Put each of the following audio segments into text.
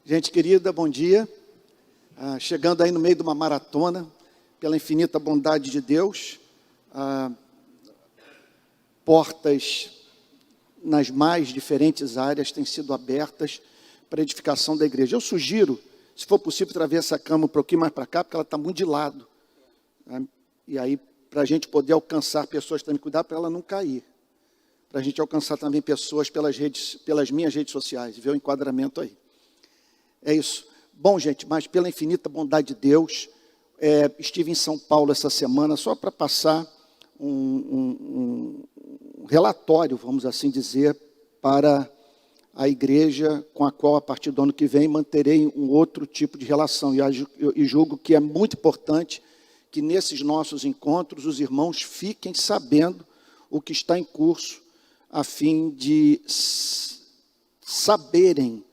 Gente querida, bom dia. Chegando aí no meio de uma maratona, pela infinita bondade de Deus, portas nas mais diferentes áreas têm sido abertas para a edificação da igreja. Eu sugiro, se for possível, trazer essa cama um pouquinho mais para cá, porque ela está muito de lado. E aí, para a gente poder alcançar pessoas, também cuidar para ela não cair. Para a gente alcançar também pessoas pelas minhas redes sociais, ver o enquadramento aí. É isso. Bom, gente, mas pela infinita bondade de Deus, estive em São Paulo essa semana, só para passar um relatório, vamos assim dizer, para a igreja com a qual, a partir do ano que vem, manterei um outro tipo de relação. E julgo que é muito importante que nesses nossos encontros os irmãos fiquem sabendo o que está em curso, a fim de saberem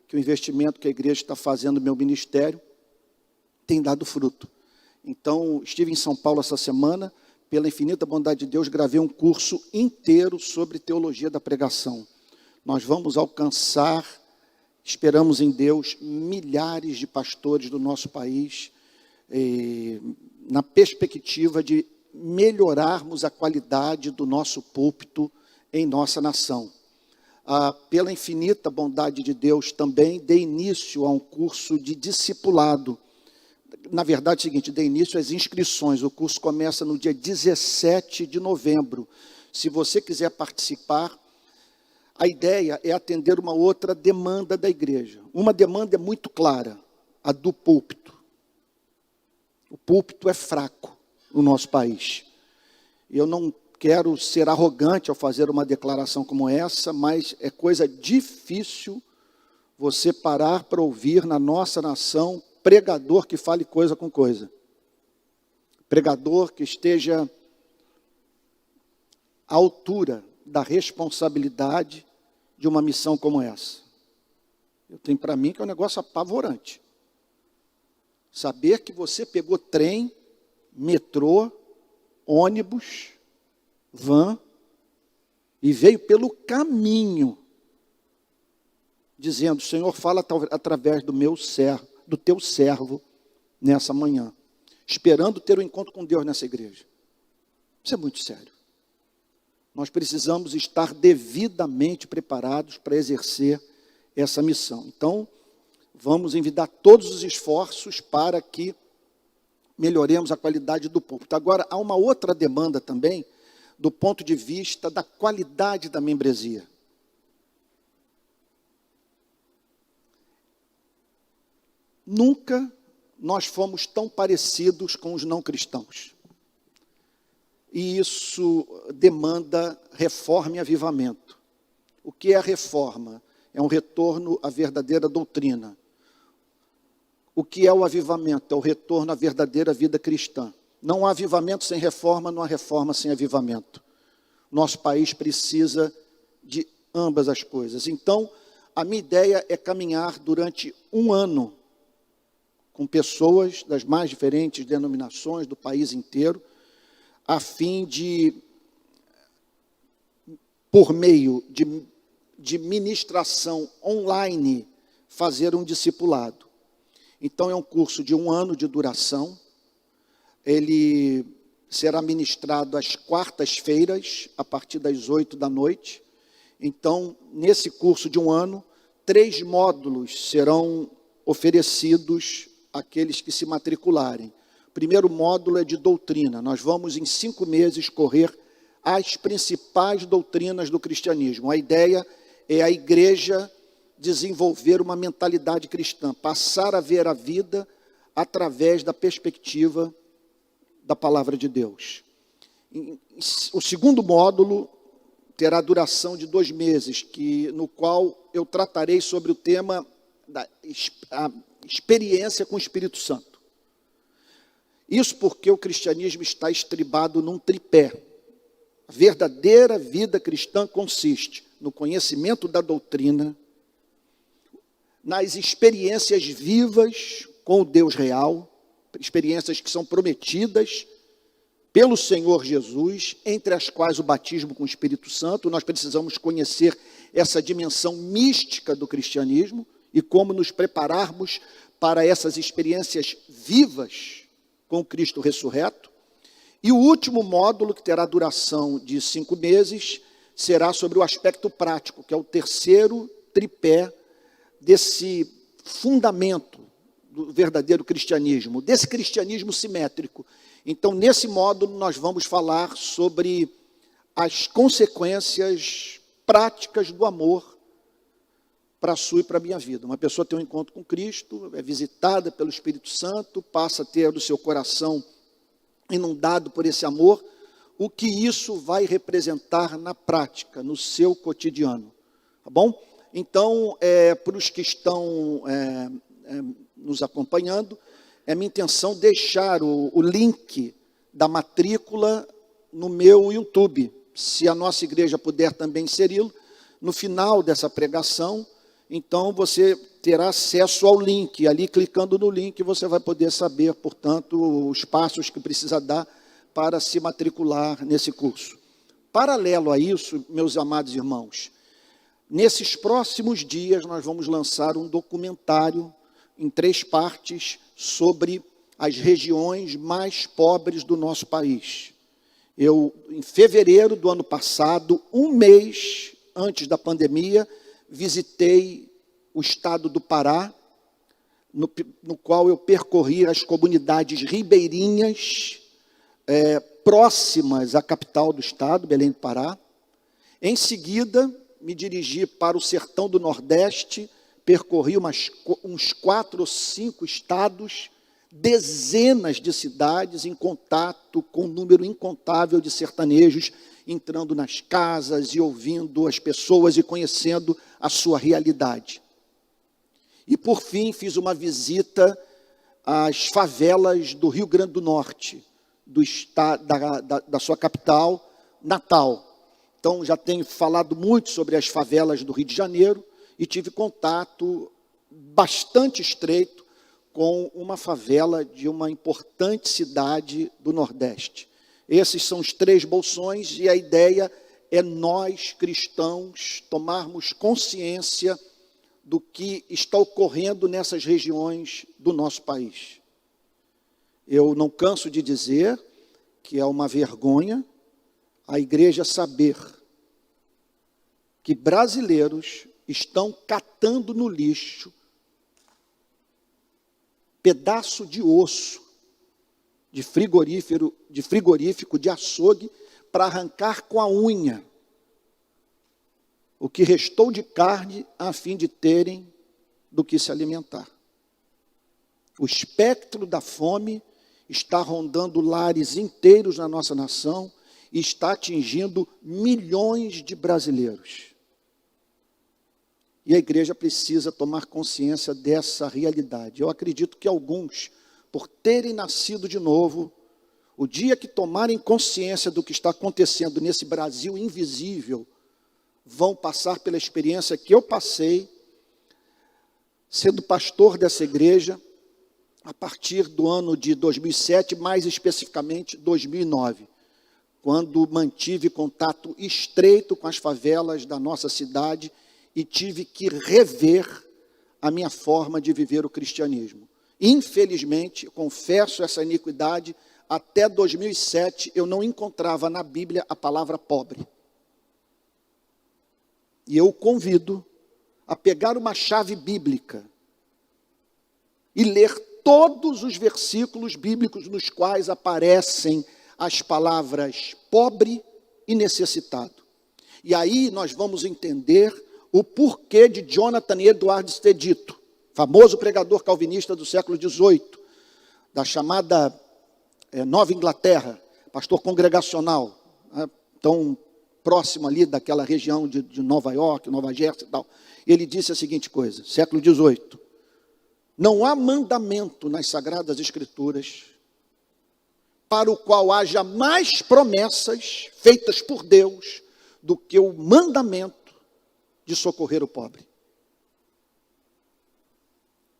que o investimento que a igreja está fazendo no meu ministério tem dado fruto. Então, estive em São Paulo essa semana, pela infinita bondade de Deus, gravei um curso inteiro sobre teologia da pregação. Nós vamos alcançar, esperamos em Deus, milhares de pastores do nosso país, na perspectiva de melhorarmos a qualidade do nosso púlpito em nossa nação. Pela infinita bondade de Deus, também dei início a um curso de discipulado. Na verdade, é o seguinte, dei início às inscrições. O curso começa no dia 17 de novembro. Se você quiser participar, a ideia é atender uma outra demanda da igreja. Uma demanda é muito clara, a do púlpito. O púlpito é fraco no nosso país. Eu não quero ser arrogante ao fazer uma declaração como essa, mas é coisa difícil você parar para ouvir na nossa nação pregador que fale coisa com coisa. Pregador que esteja à altura da responsabilidade de uma missão como essa. Eu tenho para mim que é um negócio apavorante. Saber que você pegou trem, metrô, ônibus, van, e veio pelo caminho, dizendo, Senhor, fala através do teu servo, nessa manhã, esperando ter um encontro com Deus nessa igreja. Isso é muito sério. Nós precisamos estar devidamente preparados para exercer essa missão. Então, vamos envidar todos os esforços para que melhoremos a qualidade do púlpito. Agora, há uma outra demanda também, do ponto de vista da qualidade da membresia. Nunca nós fomos tão parecidos com os não cristãos. E isso demanda reforma e avivamento. O que é a reforma? É um retorno à verdadeira doutrina. O que é o avivamento? É o retorno à verdadeira vida cristã. Não há avivamento sem reforma, não há reforma sem avivamento. Nosso país precisa de ambas as coisas. Então, a minha ideia é caminhar durante um ano com pessoas das mais diferentes denominações do país inteiro, a fim de, por meio de ministração online, fazer um discipulado. Então, é um curso de um ano de duração. Ele será ministrado às quartas-feiras, a partir das 8 da noite. Então, nesse curso de um ano, 3 módulos serão oferecidos àqueles que se matricularem. O primeiro módulo é de doutrina. Nós vamos, em 5 meses, correr as principais doutrinas do cristianismo. A ideia é a igreja desenvolver uma mentalidade cristã, passar a ver a vida através da perspectiva da palavra de Deus. O segundo módulo terá duração de 2 meses, no qual eu tratarei sobre o tema da experiência com o Espírito Santo. Isso porque o cristianismo está estribado num tripé. A verdadeira vida cristã consiste no conhecimento da doutrina, nas experiências vivas com o Deus real, experiências que são prometidas pelo Senhor Jesus, entre as quais o batismo com o Espírito Santo. Nós precisamos conhecer essa dimensão mística do cristianismo, e como nos prepararmos para essas experiências vivas com Cristo ressurreto. E o último módulo, que terá duração de 5 meses, será sobre o aspecto prático, que é o terceiro tripé desse fundamento do verdadeiro cristianismo, desse cristianismo simétrico. Então, nesse módulo, nós vamos falar sobre as consequências práticas do amor para a sua e para a minha vida. Uma pessoa tem um encontro com Cristo, é visitada pelo Espírito Santo, passa a ter o seu coração inundado por esse amor, o que isso vai representar na prática, no seu cotidiano. Tá bom? Então, para os que estão nos acompanhando, é minha intenção deixar o link da matrícula no meu YouTube. Se a nossa igreja puder também inseri-lo, no final dessa pregação, então você terá acesso ao link. Ali, clicando no link, você vai poder saber, portanto, os passos que precisa dar para se matricular nesse curso. Paralelo a isso, meus amados irmãos, nesses próximos dias nós vamos lançar um documentário em 3 partes sobre as regiões mais pobres do nosso país. Eu, em fevereiro do ano passado, um mês antes da pandemia, visitei o estado do Pará, no qual eu percorri as comunidades ribeirinhas, próximas à capital do estado, Belém do Pará. Em seguida, me dirigi para o sertão do Nordeste, percorri uns 4 ou 5 estados, dezenas de cidades, em contato com um número incontável de sertanejos, entrando nas casas e ouvindo as pessoas e conhecendo a sua realidade. E, por fim, fiz uma visita às favelas do Rio Grande do Norte, do estado, da sua capital, Natal. Então, já tenho falado muito sobre as favelas do Rio de Janeiro e tive contato bastante estreito com uma favela de uma importante cidade do Nordeste. Esses são os 3 bolsões e a ideia é nós, cristãos, tomarmos consciência do que está ocorrendo nessas regiões do nosso país. Eu não canso de dizer que é uma vergonha a igreja saber que brasileiros estão catando no lixo pedaço de osso de frigorífico, de açougue, para arrancar com a unha o que restou de carne, a fim de terem do que se alimentar. O espectro da fome está rondando lares inteiros na nossa nação e está atingindo milhões de brasileiros. E a igreja precisa tomar consciência dessa realidade. Eu acredito que alguns, por terem nascido de novo, o dia que tomarem consciência do que está acontecendo nesse Brasil invisível, vão passar pela experiência que eu passei, sendo pastor dessa igreja, a partir do ano de 2007, mais especificamente 2009, quando mantive contato estreito com as favelas da nossa cidade e tive que rever a minha forma de viver o cristianismo. Infelizmente, confesso essa iniquidade, até 2007 eu não encontrava na Bíblia a palavra pobre. E eu o convido a pegar uma chave bíblica e ler todos os versículos bíblicos nos quais aparecem as palavras pobre e necessitado. E aí nós vamos entender o porquê de Jonathan Edwards ter dito, famoso pregador calvinista do século XVIII, da chamada Nova Inglaterra, pastor congregacional, tão próximo ali daquela região de Nova York, Nova Jersey e tal. Ele disse a seguinte coisa, século XVIII, não há mandamento nas Sagradas Escrituras para o qual haja mais promessas feitas por Deus do que o mandamento de socorrer o pobre.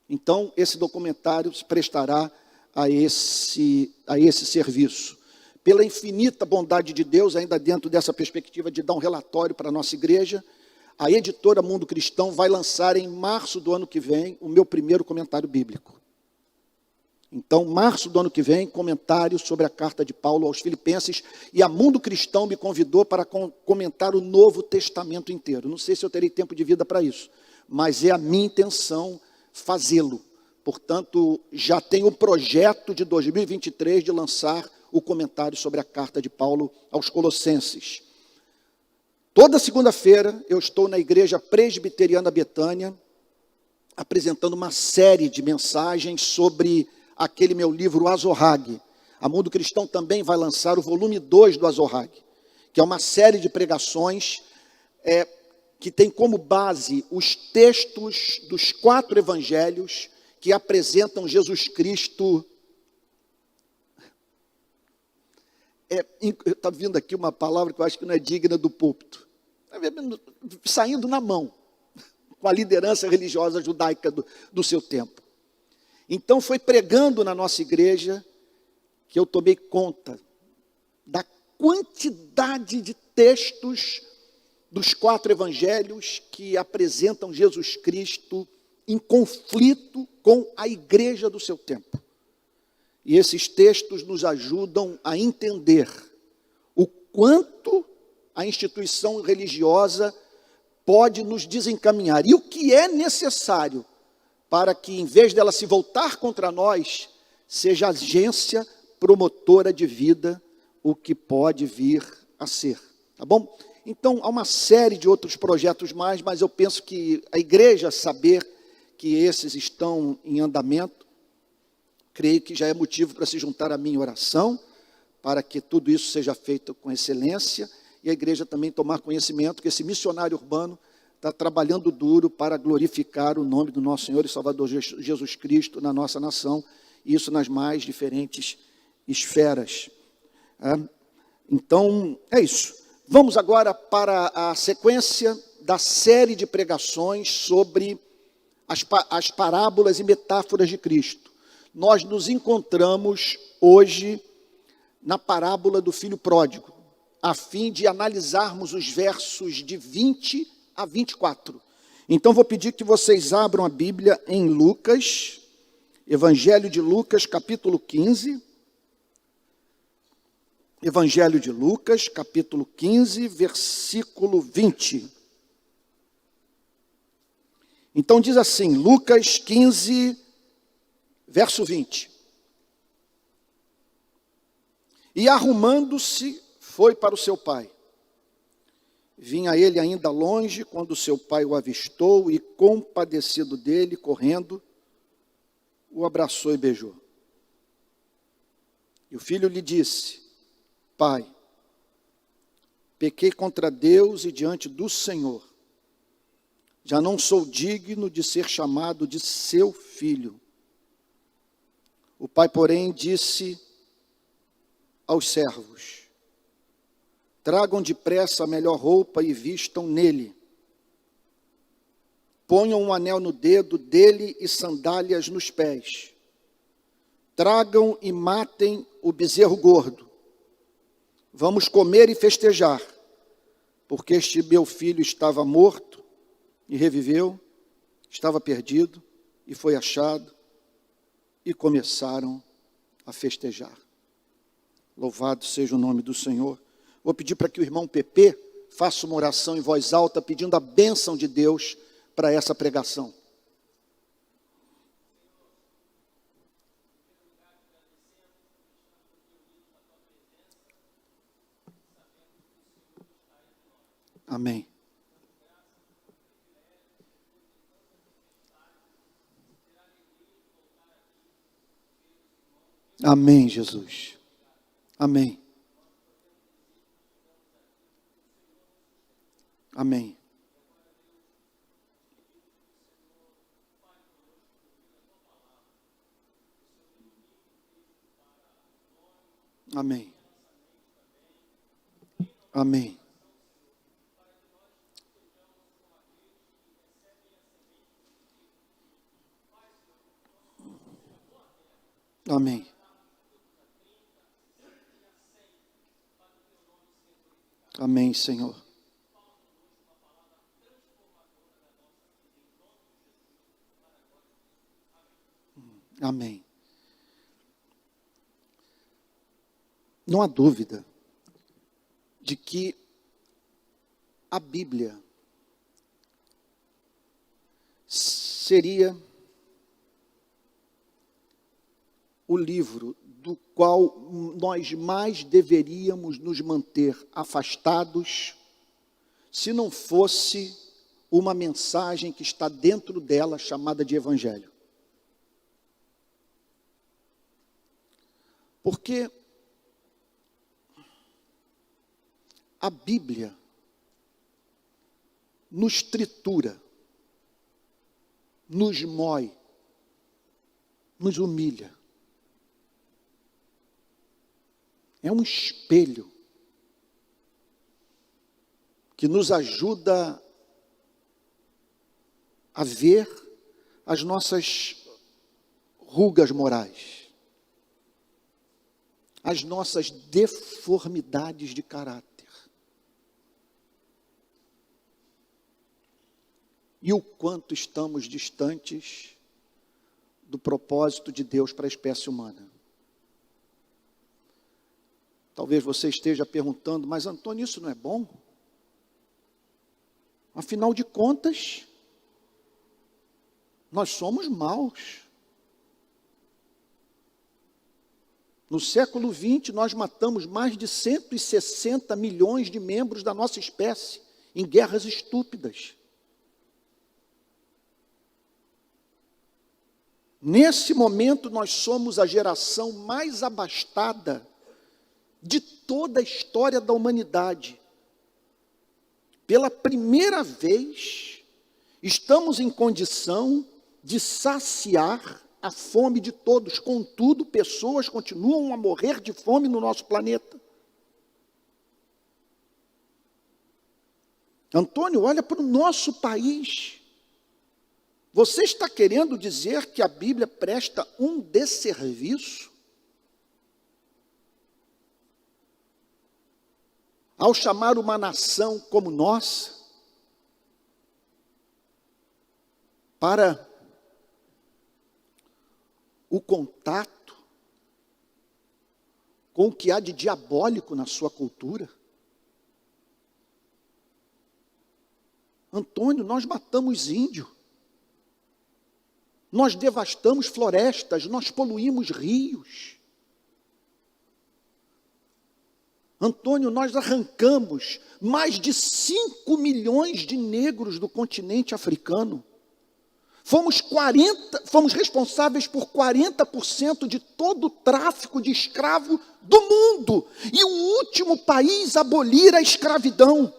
Então, esse documentário se prestará a esse serviço. Pela infinita bondade de Deus, ainda dentro dessa perspectiva de dar um relatório para a nossa igreja, a editora Mundo Cristão vai lançar em março do ano que vem o meu primeiro comentário bíblico. Então, março do ano que vem, comentário sobre a carta de Paulo aos Filipenses, e a Mundo Cristão me convidou para comentar o Novo Testamento inteiro. Não sei se eu terei tempo de vida para isso, mas é a minha intenção fazê-lo. Portanto, já tenho o projeto de 2023 de lançar o comentário sobre a carta de Paulo aos Colossenses. Toda segunda-feira eu estou na Igreja Presbiteriana Betânia, apresentando uma série de mensagens sobre aquele meu livro, o Azorrague. A Mundo Cristão também vai lançar o volume 2 do Azorrague, que é uma série de pregações que tem como base os textos dos 4 evangelhos que apresentam Jesus Cristo. Está vindo aqui uma palavra que eu acho que não é digna do púlpito. Saindo na mão, com a liderança religiosa judaica do seu tempo. Então foi pregando na nossa igreja que eu tomei conta da quantidade de textos dos 4 evangelhos que apresentam Jesus Cristo em conflito com a igreja do seu tempo. E esses textos nos ajudam a entender o quanto a instituição religiosa pode nos desencaminhar e o que é necessário para que, em vez dela se voltar contra nós, seja agência promotora de vida, o que pode vir a ser. Tá bom? Então, há uma série de outros projetos mais, mas eu penso que a igreja saber que esses estão em andamento, creio que já é motivo para se juntar à minha oração, para que tudo isso seja feito com excelência, e a igreja também tomar conhecimento que esse missionário urbano está trabalhando duro para glorificar o nome do nosso Senhor e Salvador Jesus Cristo na nossa nação, e isso nas mais diferentes esferas. Então, é isso. Vamos agora para a sequência da série de pregações sobre as parábolas e metáforas de Cristo. Nós nos encontramos hoje na parábola do filho pródigo, a fim de analisarmos os versos de 20 a 24. Então vou pedir que vocês abram a Bíblia em Lucas, Evangelho de Lucas, capítulo 15. Evangelho de Lucas, capítulo 15, versículo 20. Então diz assim, Lucas 15, verso 20. E arrumando-se, foi para o seu pai. Vinha ele ainda longe, quando seu pai o avistou e, compadecido dele, correndo, o abraçou e beijou. E o filho lhe disse, Pai, pequei contra Deus e diante do Senhor. Já não sou digno de ser chamado de seu filho. O pai, porém, disse aos servos, tragam depressa a melhor roupa e vistam nele. Ponham um anel no dedo dele e sandálias nos pés. Tragam e matem o bezerro gordo. Vamos comer e festejar, porque este meu filho estava morto e reviveu, estava perdido e foi achado, e começaram a festejar. Louvado seja o nome do Senhor. Vou pedir para que o irmão Pepe faça uma oração em voz alta, pedindo a bênção de Deus para essa pregação. Amém. Amém, Jesus. Amém. Amém. Amém. Amém. Amém. Amém, Senhor. Amém. Não há dúvida de que a Bíblia seria o livro do qual nós mais deveríamos nos manter afastados, se não fosse uma mensagem que está dentro dela, chamada de Evangelho. Porque a Bíblia nos tritura, nos mói, nos humilha. É um espelho que nos ajuda a ver as nossas rugas morais, as nossas deformidades de caráter. E o quanto estamos distantes do propósito de Deus para a espécie humana. Talvez você esteja perguntando, mas Antônio, isso não é bom? Afinal de contas, nós somos maus. No século XX, nós matamos mais de 160 milhões de membros da nossa espécie em guerras estúpidas. Nesse momento, nós somos a geração mais abastada de toda a história da humanidade. Pela primeira vez, estamos em condição de saciar a fome de todos. Contudo, pessoas continuam a morrer de fome no nosso planeta. Antônio, olha para o nosso país. Você está querendo dizer que a Bíblia presta um desserviço ao chamar uma nação como nossa para o contato com o que há de diabólico na sua cultura? Antônio, nós matamos índio, nós devastamos florestas, nós poluímos rios. Antônio, nós arrancamos mais de 5 milhões de negros do continente africano. Fomos responsáveis por 40% de todo o tráfico de escravo do mundo. E o último país a abolir a escravidão.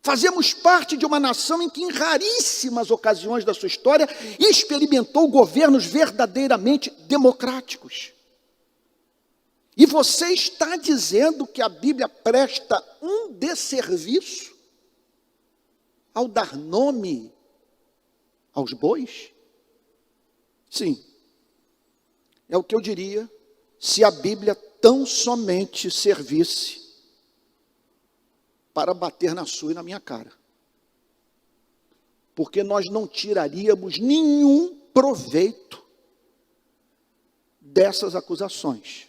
Fazemos parte de uma nação em que, em raríssimas ocasiões da sua história, experimentou governos verdadeiramente democráticos. E você está dizendo que a Bíblia presta um desserviço ao dar nome aos bois? Sim, é o que eu diria se a Bíblia tão somente servisse para bater na sua e na minha cara. Porque nós não tiraríamos nenhum proveito dessas acusações.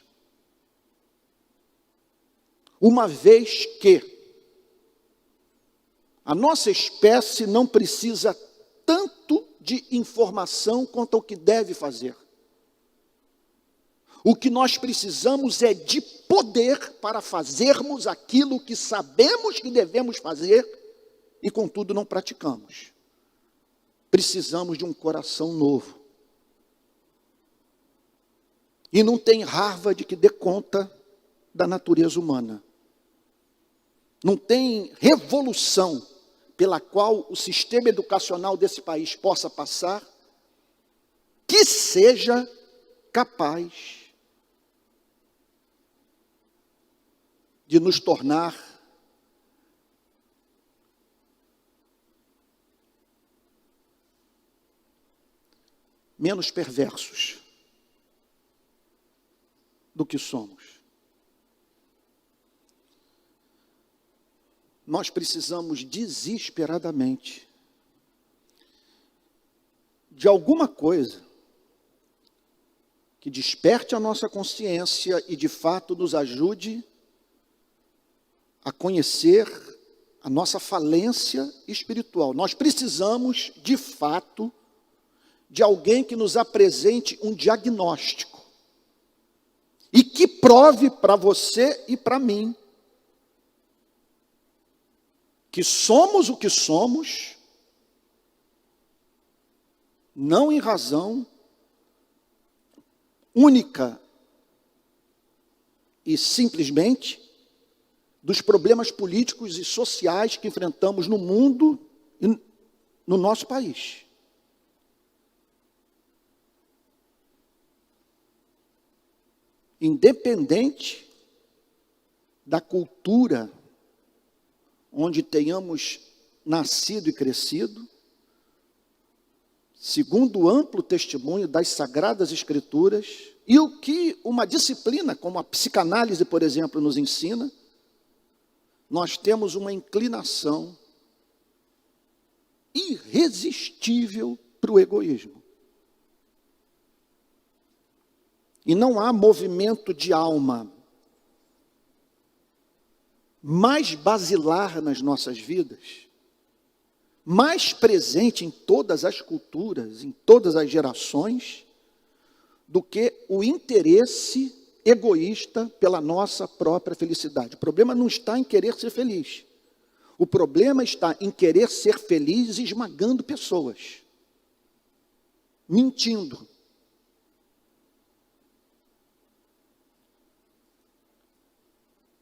Uma vez que a nossa espécie não precisa tanto de informação quanto ao que deve fazer. O que nós precisamos é de poder para fazermos aquilo que sabemos que devemos fazer e, contudo, não praticamos. Precisamos de um coração novo. E não tem Harvard que dê conta da natureza humana. Não tem revolução pela qual o sistema educacional desse país possa passar que seja capaz de nos tornar menos perversos do que somos. Nós precisamos desesperadamente de alguma coisa que desperte a nossa consciência e de fato nos ajude a conhecer a nossa falência espiritual. Nós precisamos, de fato, de alguém que nos apresente um diagnóstico e que prove para você e para mim que somos o que somos, não em razão única e simplesmente dos problemas políticos e sociais que enfrentamos no mundo e no nosso país. Independente da cultura onde tenhamos nascido e crescido, segundo o amplo testemunho das Sagradas Escrituras, e o que uma disciplina como a psicanálise, por exemplo, nos ensina, nós temos uma inclinação irresistível para o egoísmo. E não há movimento de alma mais basilar nas nossas vidas, mais presente em todas as culturas, em todas as gerações, do que o interesse egoísta pela nossa própria felicidade. O problema não está em querer ser feliz. O problema está em querer ser feliz esmagando pessoas, mentindo.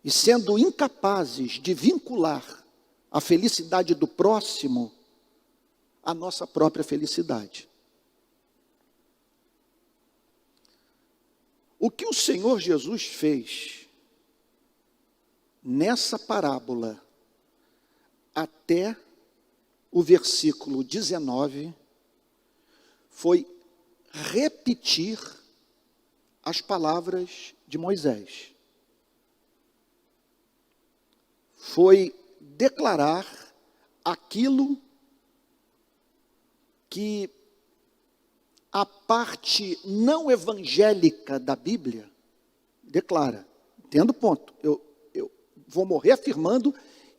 E sendo incapazes de vincular a felicidade do próximo à nossa própria felicidade. O que o Senhor Jesus fez nessa parábola até o versículo 19 foi repetir as palavras de Moisés. Foi declarar aquilo que a parte não evangélica da Bíblia declara. Entendo o ponto. Eu vou morrer afirmando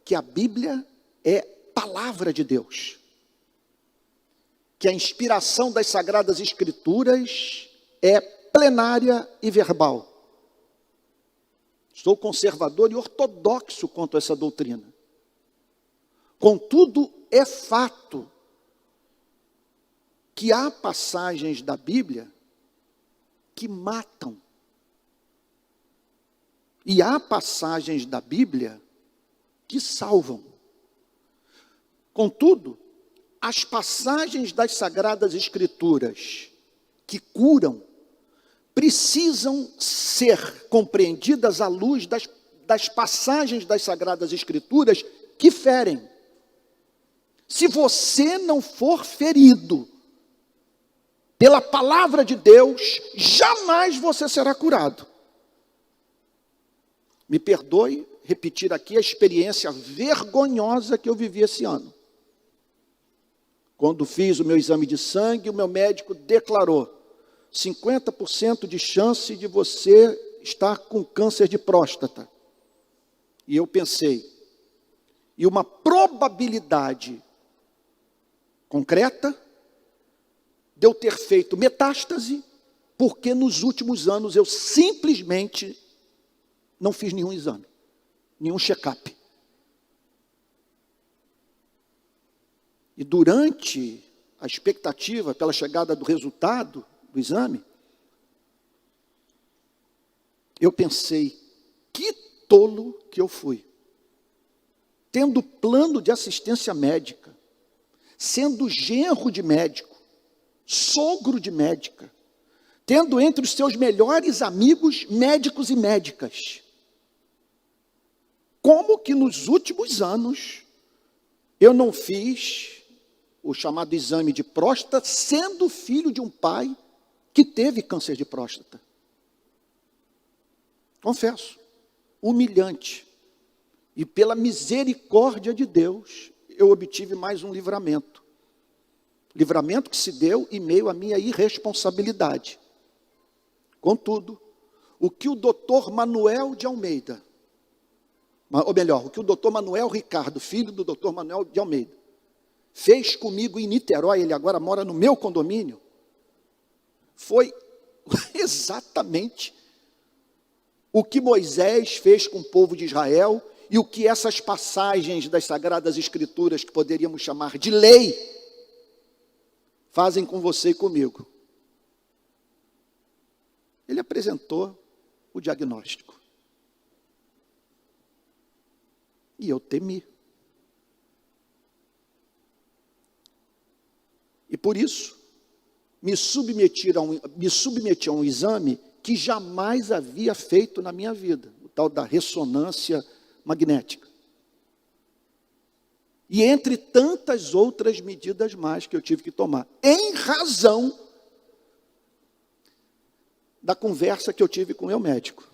que a Bíblia é palavra de Deus. Que a inspiração das Sagradas Escrituras é plenária e verbal. Sou conservador e ortodoxo quanto a essa doutrina. Contudo, é fato que há passagens da Bíblia que matam. E há passagens da Bíblia que salvam. Contudo, as passagens das Sagradas Escrituras que curam precisam ser compreendidas à luz das passagens das Sagradas Escrituras que ferem. Se você não for ferido pela palavra de Deus, jamais você será curado. Me perdoe repetir aqui a experiência vergonhosa que eu vivi esse ano. Quando fiz o meu exame de sangue, o meu médico declarou 50% de chance de você estar com câncer de próstata. E eu pensei, e uma probabilidade concreta de eu ter feito metástase, porque nos últimos anos eu simplesmente não fiz nenhum exame, nenhum check-up. E durante a expectativa pela chegada do resultado do exame, eu pensei, que tolo que eu fui. Tendo plano de assistência médica, sendo genro de médico, sogro de médica, tendo entre os seus melhores amigos médicos e médicas. Como que nos últimos anos eu não fiz o chamado exame de próstata, sendo filho de um pai que teve câncer de próstata? Confesso, humilhante. E pela misericórdia de Deus, eu obtive mais um livramento. Livramento que se deu em meio à minha irresponsabilidade. Contudo, o que o doutor Manuel de Almeida, ou melhor, o que o doutor Manuel Ricardo, filho do doutor Manuel de Almeida, fez comigo em Niterói, ele agora mora no meu condomínio, foi exatamente o que Moisés fez com o povo de Israel e o que essas passagens das Sagradas Escrituras, que poderíamos chamar de lei, fazem com você e comigo. Ele apresentou o diagnóstico. E eu temi. E por isso, me submeti a um exame que jamais havia feito na minha vida, o tal da ressonância magnética. E entre tantas outras medidas mais que eu tive que tomar, em razão da conversa que eu tive com o meu médico,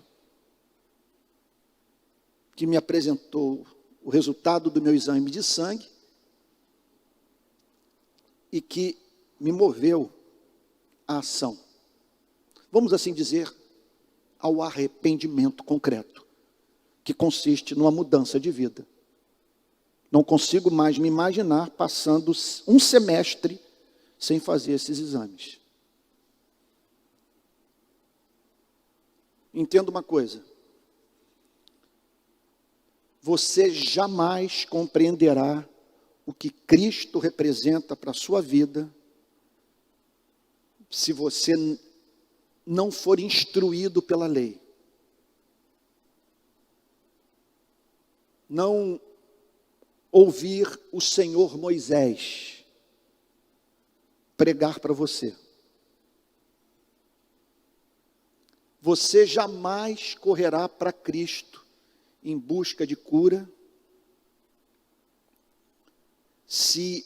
que me apresentou o resultado do meu exame de sangue e que me moveu à ação. Vamos assim dizer, ao arrependimento concreto, que consiste numa mudança de vida. Não consigo mais me imaginar passando um semestre sem fazer esses exames. Entenda uma coisa. Você jamais compreenderá o que Cristo representa para a sua vida se você não for instruído pela lei. Não ouvir o Senhor Moisés pregar para você. Você jamais correrá para Cristo em busca de cura se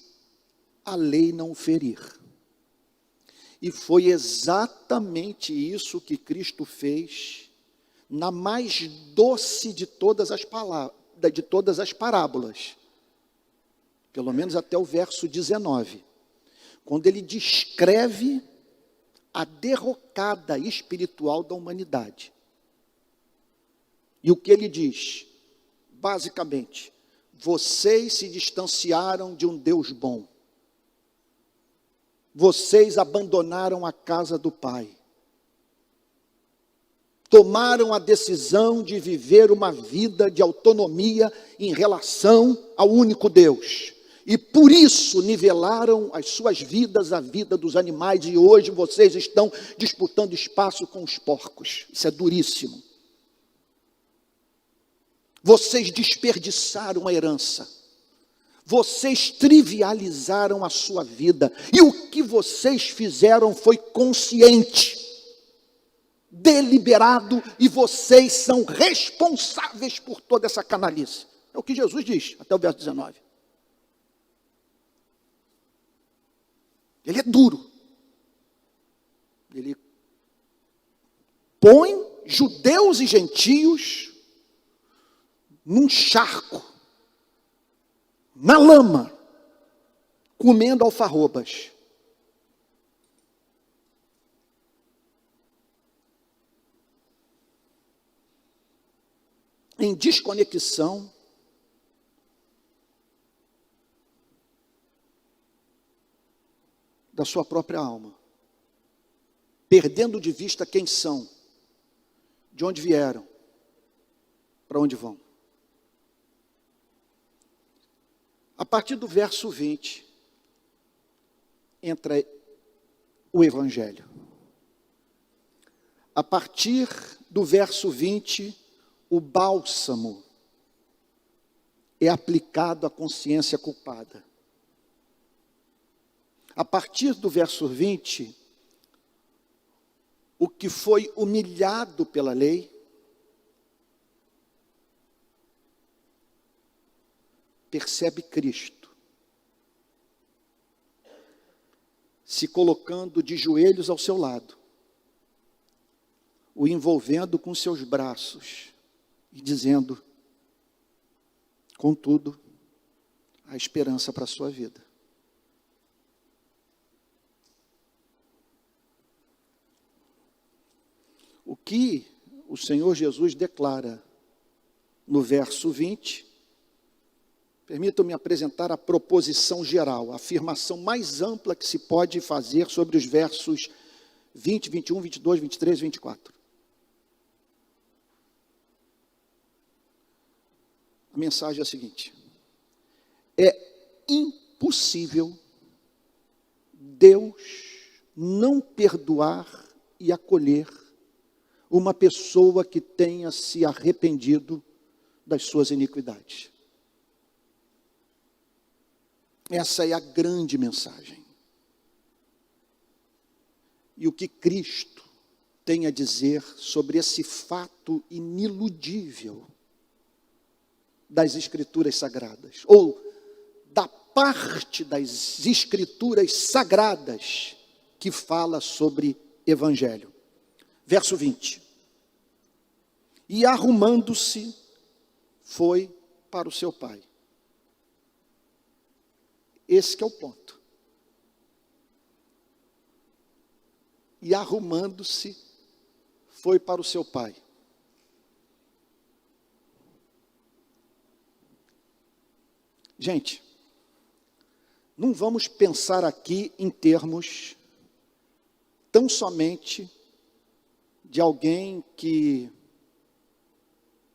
a lei não o ferir. E foi exatamente isso que Cristo fez na mais doce de todas as parábolas, pelo menos até o verso 19, quando ele descreve a derrocada espiritual da humanidade. E o que ele diz? Basicamente, vocês se distanciaram de um Deus bom. Vocês abandonaram a casa do Pai. Tomaram a decisão de viver uma vida de autonomia em relação ao único Deus. E por isso nivelaram as suas vidas à vida dos animais. E hoje vocês estão disputando espaço com os porcos. Isso é duríssimo. Vocês desperdiçaram a herança. Vocês trivializaram a sua vida. E o que vocês fizeram foi consciente, deliberado, e vocês são responsáveis por toda essa canalice. É o que Jesus diz, até o verso 19. Ele é duro. Ele põe judeus e gentios num charco, na lama, comendo alfarrobas. Em desconexão da sua própria alma, perdendo de vista quem são, de onde vieram, para onde vão. A partir do verso 20, entra o Evangelho. A partir do verso 20, o bálsamo é aplicado à consciência culpada. A partir do verso 20, o que foi humilhado pela lei, percebe Cristo, se colocando de joelhos ao seu lado, o envolvendo com seus braços e dizendo: contudo, há esperança para a sua vida. O que o Senhor Jesus declara no verso 20, permitam-me apresentar a proposição geral, a afirmação mais ampla que se pode fazer sobre os versos 20, 21, 22, 23 e 24. A mensagem é a seguinte: é impossível Deus não perdoar e acolher uma pessoa que tenha se arrependido das suas iniquidades. Essa é a grande mensagem. E o que Cristo tem a dizer sobre esse fato iniludível das Escrituras Sagradas, ou da parte das Escrituras Sagradas que fala sobre Evangelho. Verso 20. E arrumando-se, foi para o seu pai. Esse que é o ponto. E arrumando-se, foi para o seu pai. Gente, não vamos pensar aqui em termos tão somente de alguém que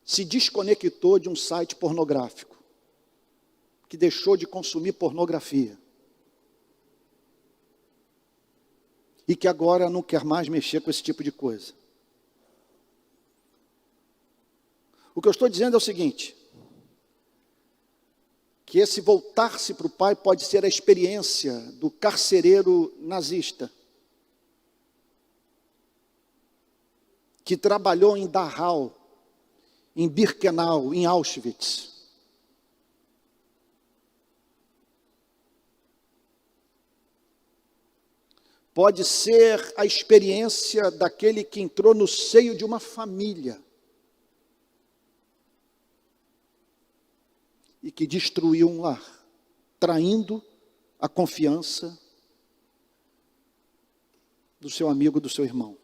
se desconectou de um site pornográfico, que deixou de consumir pornografia e que agora não quer mais mexer com esse tipo de coisa. O que eu estou dizendo é o seguinte: que esse voltar-se para o pai pode ser a experiência do carcereiro nazista, que trabalhou em Dachau, em Birkenau, em Auschwitz. Pode ser a experiência daquele que entrou no seio de uma família e que destruiu um lar, traindo a confiança do seu amigo, do seu irmão.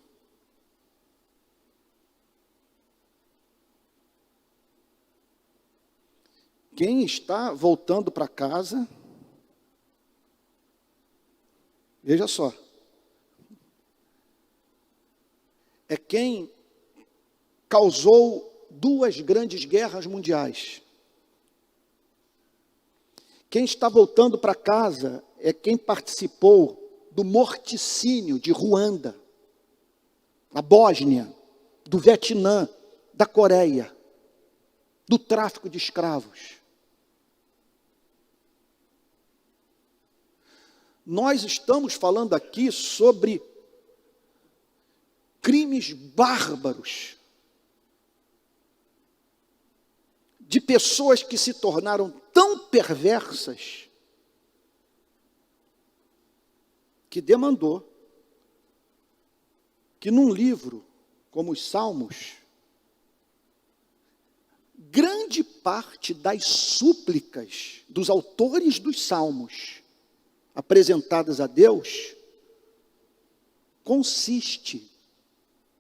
Quem está voltando para casa, veja só, é quem causou 2 grandes guerras mundiais. Quem está voltando para casa é quem participou do morticínio de Ruanda, da Bósnia, do Vietnã, da Coreia, do tráfico de escravos. Nós estamos falando aqui sobre crimes bárbaros de pessoas que se tornaram tão perversas que demandou que num livro como os Salmos, grande parte das súplicas dos autores dos Salmos apresentadas a Deus consiste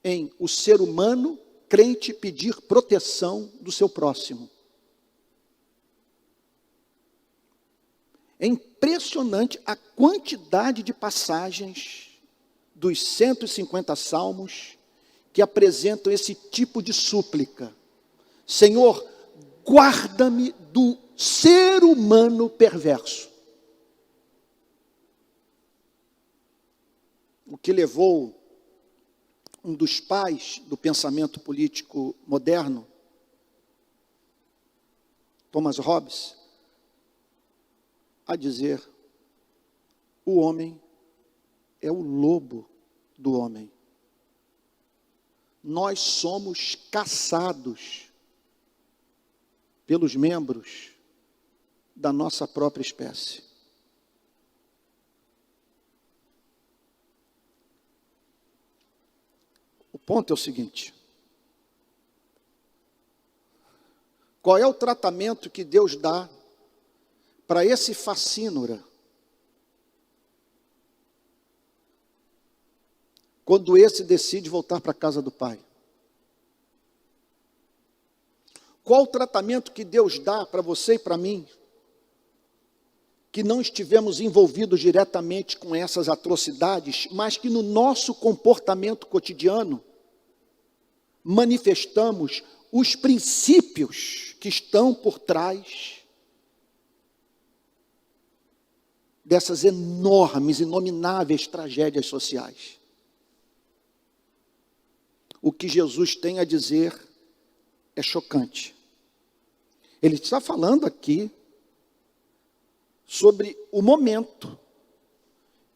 em o ser humano crente pedir proteção do seu próximo. É impressionante a quantidade de passagens dos 150 salmos que apresentam esse tipo de súplica. Senhor, guarda-me do ser humano perverso. O que levou um dos pais do pensamento político moderno, Thomas Hobbes, a dizer: o homem é o lobo do homem. Nós somos caçados pelos membros da nossa própria espécie. O ponto é o seguinte: qual é o tratamento que Deus dá para esse facínora quando esse decide voltar para a casa do pai? Qual o tratamento que Deus dá para você e para mim, que não estivemos envolvidos diretamente com essas atrocidades, mas que no nosso comportamento cotidiano manifestamos os princípios que estão por trás dessas enormes, inomináveis tragédias sociais? O que Jesus tem a dizer é chocante. Ele está falando aqui sobre o momento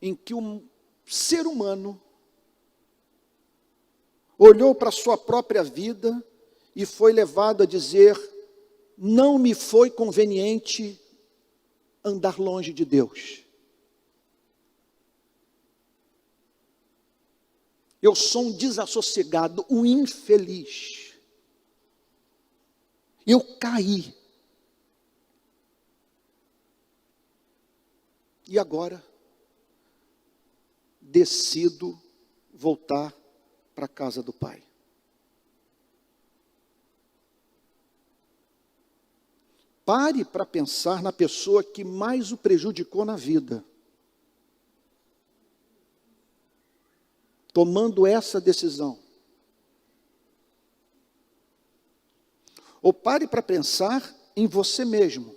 em que um ser humano olhou para a sua própria vida e foi levado a dizer: não me foi conveniente andar longe de Deus. Eu sou um desassossegado, um infeliz. Eu caí. E agora decido voltar para a casa do Pai. Pare para pensar na pessoa que mais o prejudicou na vida, tomando essa decisão. Ou pare para pensar em você mesmo.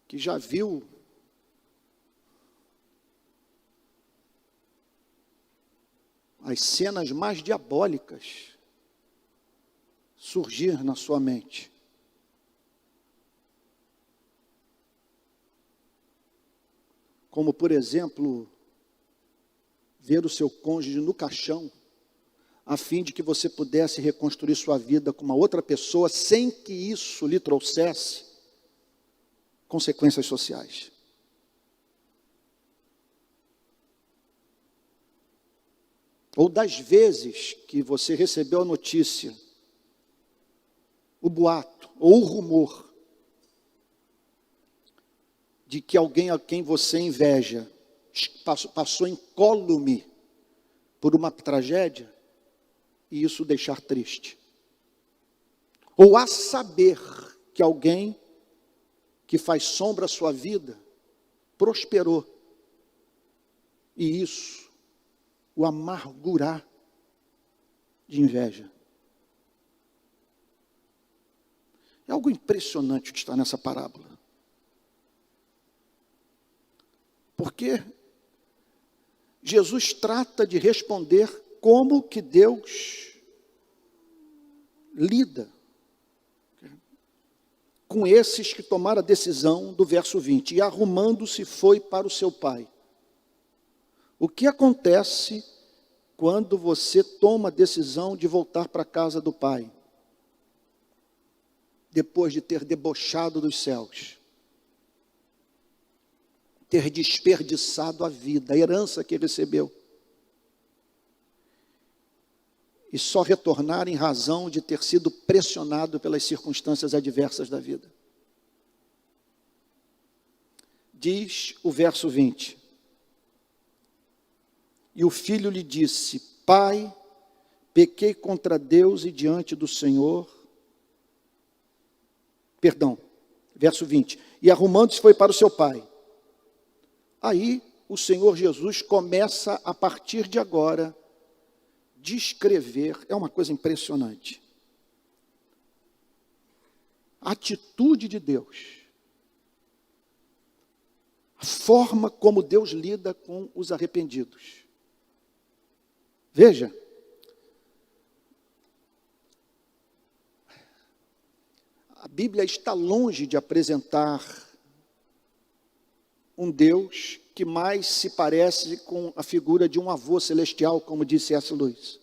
Que já viu as cenas mais diabólicas surgir na sua mente. Como, por exemplo, ver o seu cônjuge no caixão, a fim de que você pudesse reconstruir sua vida com uma outra pessoa, sem que isso lhe trouxesse consequências sociais. Ou das vezes que você recebeu a notícia, o boato ou o rumor de que alguém a quem você inveja passou incólume por uma tragédia, e isso deixar triste. Ou a saber que alguém que faz sombra à sua vida prosperou, e isso o amargurar de inveja. É algo impressionante que está nessa parábola. Porque Jesus trata de responder como que Deus lida com esses que tomaram a decisão do verso 20. E arrumando-se foi para o seu pai. O que acontece quando você toma a decisão de voltar para a casa do pai? Depois de ter debochado dos céus, ter desperdiçado a vida, a herança que recebeu, e só retornar em razão de ter sido pressionado pelas circunstâncias adversas da vida. Diz o verso 20: e o filho lhe disse: Pai, pequei contra Deus e diante do Senhor. Perdão, verso 20. E arrumando-se foi para o seu pai. Aí o Senhor Jesus começa a partir de agora descrever, é uma coisa impressionante, a atitude de Deus, a forma como Deus lida com os arrependidos. Veja, a Bíblia está longe de apresentar um Deus que mais se parece com a figura de um avô celestial, como disse C.S. Lewis.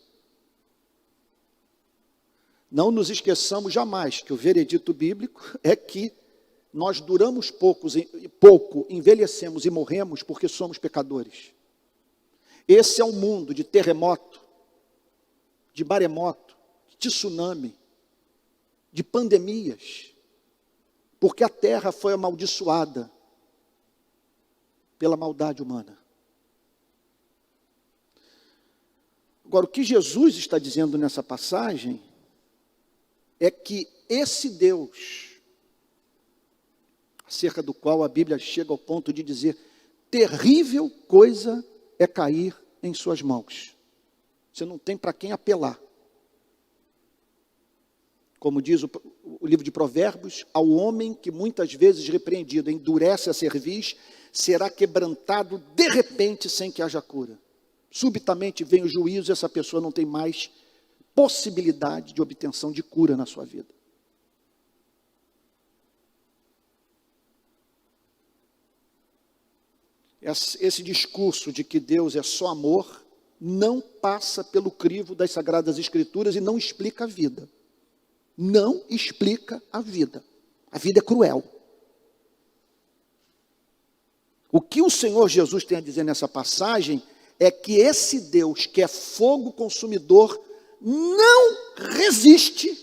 Não nos esqueçamos jamais que o veredito bíblico é que nós duramos pouco, envelhecemos e morremos porque somos pecadores. Esse é um mundo de terremoto, de maremoto, de tsunami, de pandemias. porque a terra foi amaldiçoada pela maldade humana. Agora, o que Jesus está dizendo nessa passagem é que esse Deus, acerca do qual a Bíblia chega ao ponto de dizer, terrível coisa é cair em suas mãos. Você não tem para quem apelar. Como diz o livro de Provérbios, ao homem que muitas vezes repreendido endurece a cerviz, será quebrantado de repente sem que haja cura. Subitamente vem o juízo e essa pessoa não tem mais possibilidade de obtenção de cura na sua vida. Esse discurso de que Deus é só amor não passa pelo crivo das Sagradas Escrituras e não explica a vida. Não explica a vida. A vida é cruel. O que o Senhor Jesus tem a dizer nessa passagem é que esse Deus, que é fogo consumidor, não resiste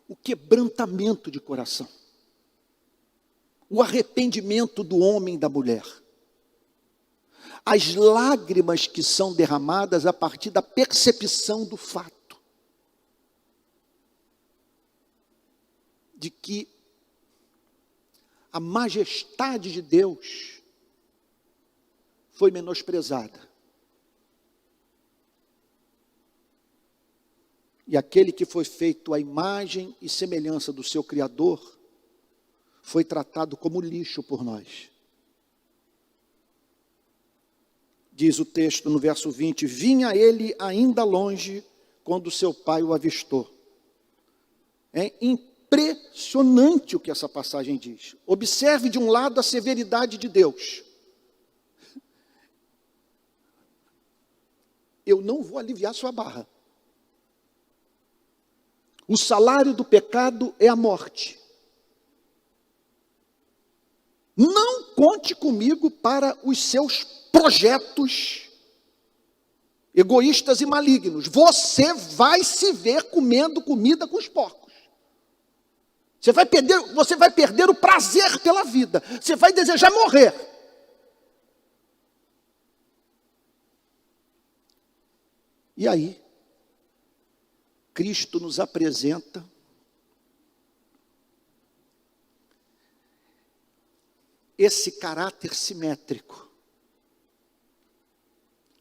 o quebrantamento de coração, o arrependimento do homem e da mulher, as lágrimas que são derramadas a partir da percepção do fato de que a majestade de Deus foi menosprezada. E aquele que foi feito à imagem e semelhança do seu Criador, foi tratado como lixo por nós. Diz o texto no verso 20, vinha ele ainda longe, quando seu pai o avistou. É impressionante o que essa passagem diz. Observe de um lado a severidade de Deus. Eu não vou aliviar sua barra. O salário do pecado é a morte. Não conte comigo para os seus projetos egoístas e malignos. Você vai se ver comendo comida com os porcos. Você vai perder o prazer pela vida. Você vai desejar morrer. E aí, Cristo nos apresenta esse caráter simétrico,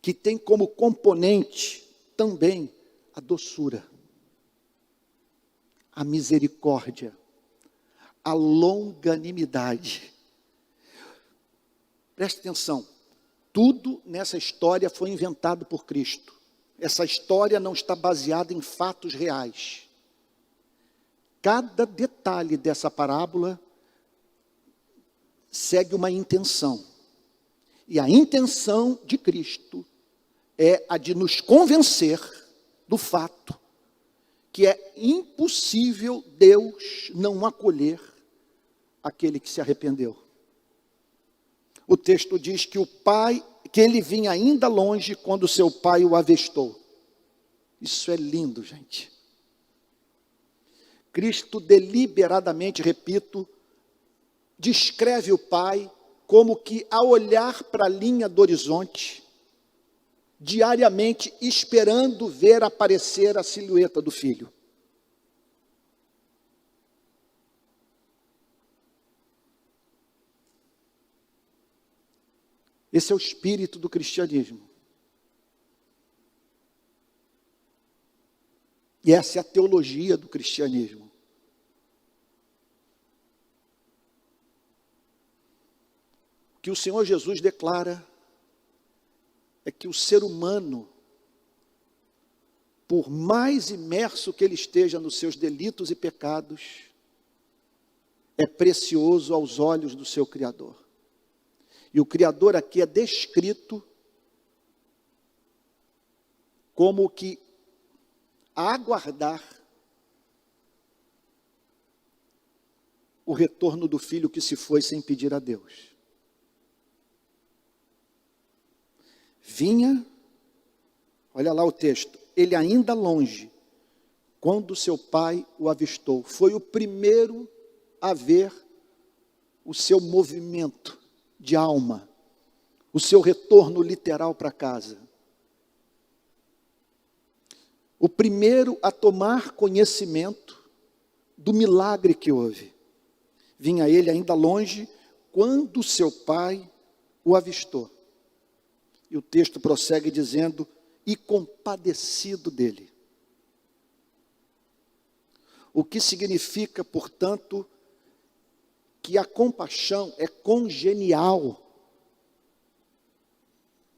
que tem como componente também a doçura, a misericórdia, a longanimidade. Preste atenção, tudo nessa história foi inventado por Cristo. Essa história não está baseada em fatos reais. Cada detalhe dessa parábola segue uma intenção. E a intenção de Cristo é a de nos convencer do fato que é impossível Deus não acolher aquele que se arrependeu. O texto diz que que ele vinha ainda longe quando seu pai o avistou. Isso é lindo, gente. Cristo deliberadamente, repito, descreve o pai como que ao olhar para a linha do horizonte, diariamente esperando ver aparecer a silhueta do filho. Esse é o espírito do cristianismo. E essa é a teologia do cristianismo. O que o Senhor Jesus declara é que o ser humano, por mais imerso que ele esteja nos seus delitos e pecados, é precioso aos olhos do seu Criador. E o Criador aqui é descrito como que a aguardar o retorno do filho que se foi sem pedir a Deus. Olha lá o texto. Ele ainda longe, quando seu pai o avistou. Foi o primeiro a ver o seu movimento de alma, o seu retorno literal para casa. O primeiro a tomar conhecimento do milagre que houve. Vinha ele ainda longe, quando seu pai o avistou. E o texto prossegue dizendo, e compadecido dele. O que significa, portanto, que a compaixão é congenial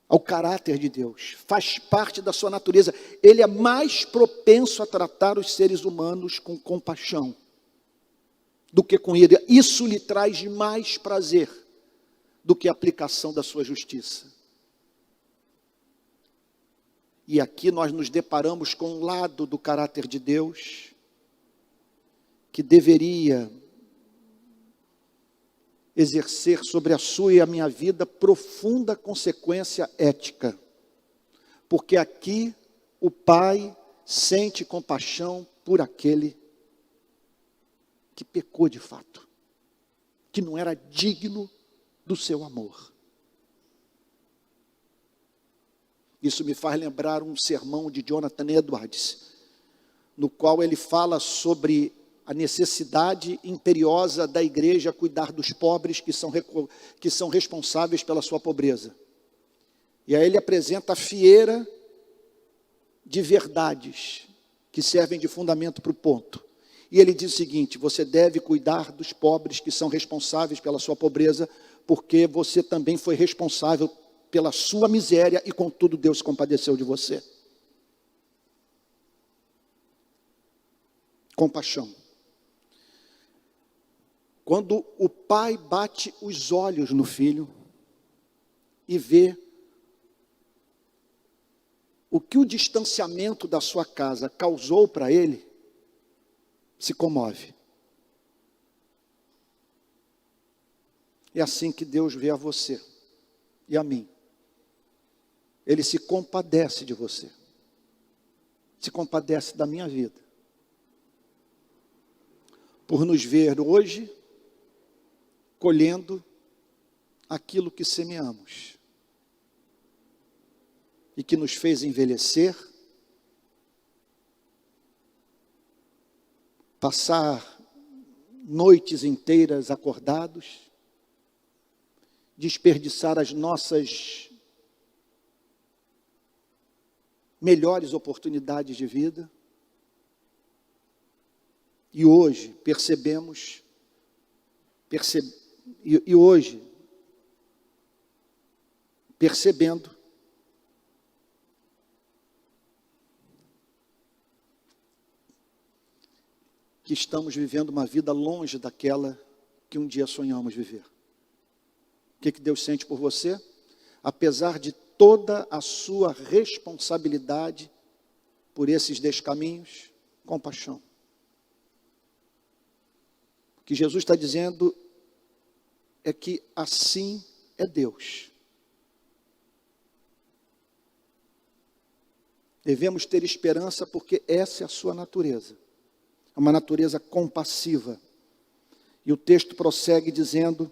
ao caráter de Deus, faz parte da sua natureza. Ele é mais propenso a tratar os seres humanos com compaixão do que com ira. Isso lhe traz mais prazer do que a aplicação da sua justiça. E aqui nós nos deparamos com um lado do caráter de Deus que deveria exercer sobre a sua e a minha vida profunda consequência ética. Porque aqui o Pai sente compaixão por aquele que pecou de fato, que não era digno do seu amor. Isso me faz lembrar um sermão de Jonathan Edwards, no qual ele fala sobre a necessidade imperiosa da igreja cuidar dos pobres que são responsáveis pela sua pobreza. E aí ele apresenta a fieira de verdades que servem de fundamento para o ponto. E ele diz o seguinte: você deve cuidar dos pobres que são responsáveis pela sua pobreza, porque você também foi responsável pela sua miséria e contudo Deus se compadeceu de você. Compaixão. Quando o pai bate os olhos no filho e vê o que o distanciamento da sua casa causou para ele, se comove. É assim que Deus vê a você e a mim. Ele se compadece de você, se compadece da minha vida, por nos ver hoje colhendo aquilo que semeamos e que nos fez envelhecer, passar noites inteiras acordados, desperdiçar as nossas melhores oportunidades de vida. E hoje percebemos, percebendo que estamos vivendo uma vida longe daquela que um dia sonhamos viver. O que Deus sente por você? Apesar de toda a sua responsabilidade por esses descaminhos, compaixão. O que Jesus está dizendo é que assim é Deus. Devemos ter esperança porque essa é a sua natureza. É uma natureza compassiva. E o texto prossegue dizendo: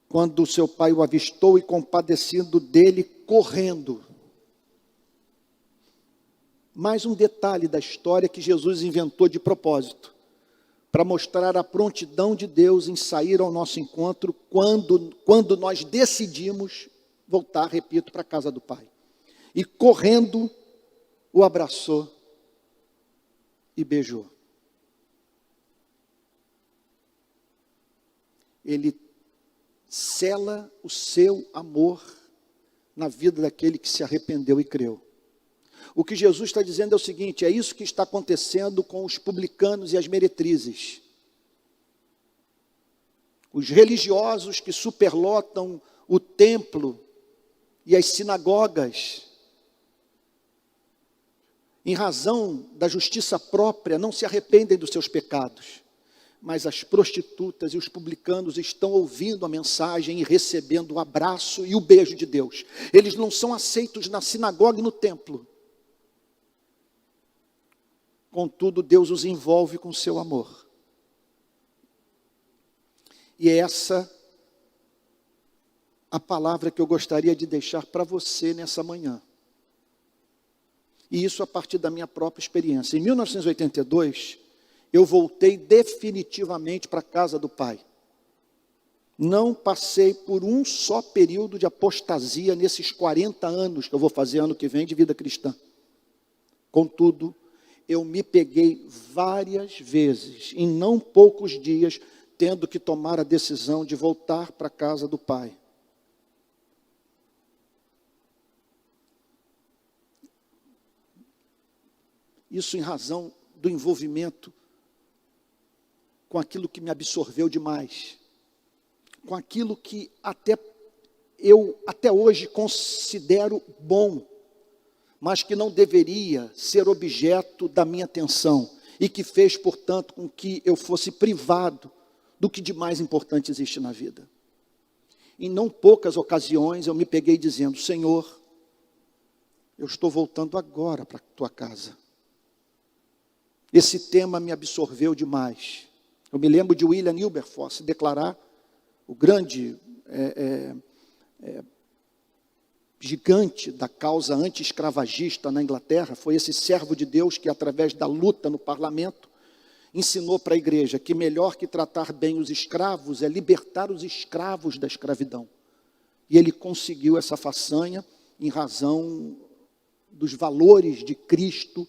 quando seu pai o avistou e compadecido dele, correndo. Mais um detalhe da história que Jesus inventou de propósito, para mostrar a prontidão de Deus em sair ao nosso encontro quando nós decidimos voltar, repito, para a casa do Pai. E correndo, o abraçou e beijou. Ele sela o seu amor na vida daquele que se arrependeu e creu. O que Jesus está dizendo é o seguinte: é isso que está acontecendo com os publicanos e as meretrizes. Os religiosos que superlotam o templo e as sinagogas, em razão da justiça própria, não se arrependem dos seus pecados, mas as prostitutas e os publicanos estão ouvindo a mensagem e recebendo o abraço e o beijo de Deus. Eles não são aceitos na sinagoga e no templo. Contudo, Deus os envolve com seu amor. E é essa a palavra que eu gostaria de deixar para você nessa manhã. E isso a partir da minha própria experiência. Em 1982, eu voltei definitivamente para a casa do Pai. Não passei por um só período de apostasia nesses 40 anos que eu vou fazer ano que vem de vida cristã. Contudo, eu me peguei várias vezes, em não poucos dias, tendo que tomar a decisão de voltar para a casa do Pai. Isso em razão do envolvimento com aquilo que me absorveu demais, com aquilo que até hoje considero bom, mas que não deveria ser objeto da minha atenção, e que fez, portanto, com que eu fosse privado do que de mais importante existe na vida. Em não poucas ocasiões eu me peguei dizendo: Senhor, eu estou voltando agora para a tua casa. Esse tema me absorveu demais. Eu me lembro de William Wilberforce declarar, o grande gigante da causa anti-escravagista na Inglaterra. Foi esse servo de Deus que, através da luta no parlamento, ensinou para a igreja que melhor que tratar bem os escravos é libertar os escravos da escravidão. E ele conseguiu essa façanha em razão dos valores de Cristo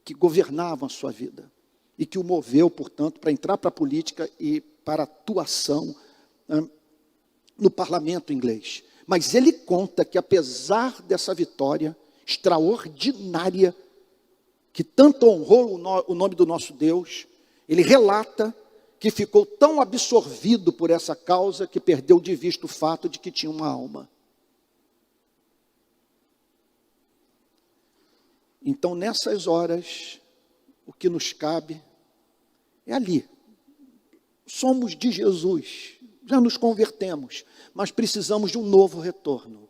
que governavam a sua vida, e que o moveu, portanto, para entrar para a política e para a atuação no parlamento inglês. Mas ele conta que, apesar dessa vitória extraordinária, que tanto honrou o nome do nosso Deus, ele relata que ficou tão absorvido por essa causa que perdeu de vista o fato de que tinha uma alma. Então, nessas horas, o que nos cabe é ali. Somos de Jesus, já nos convertemos, mas precisamos de um novo retorno.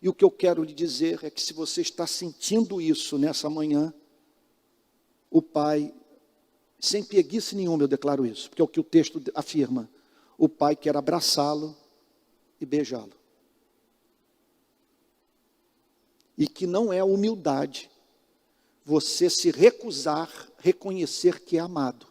E o que eu quero lhe dizer é que, se você está sentindo isso nessa manhã, o Pai, sem preguiça nenhuma eu declaro isso, porque é o que o texto afirma, o Pai quer abraçá-lo e beijá-lo. E que não é humildade você se recusar a reconhecer que é amado.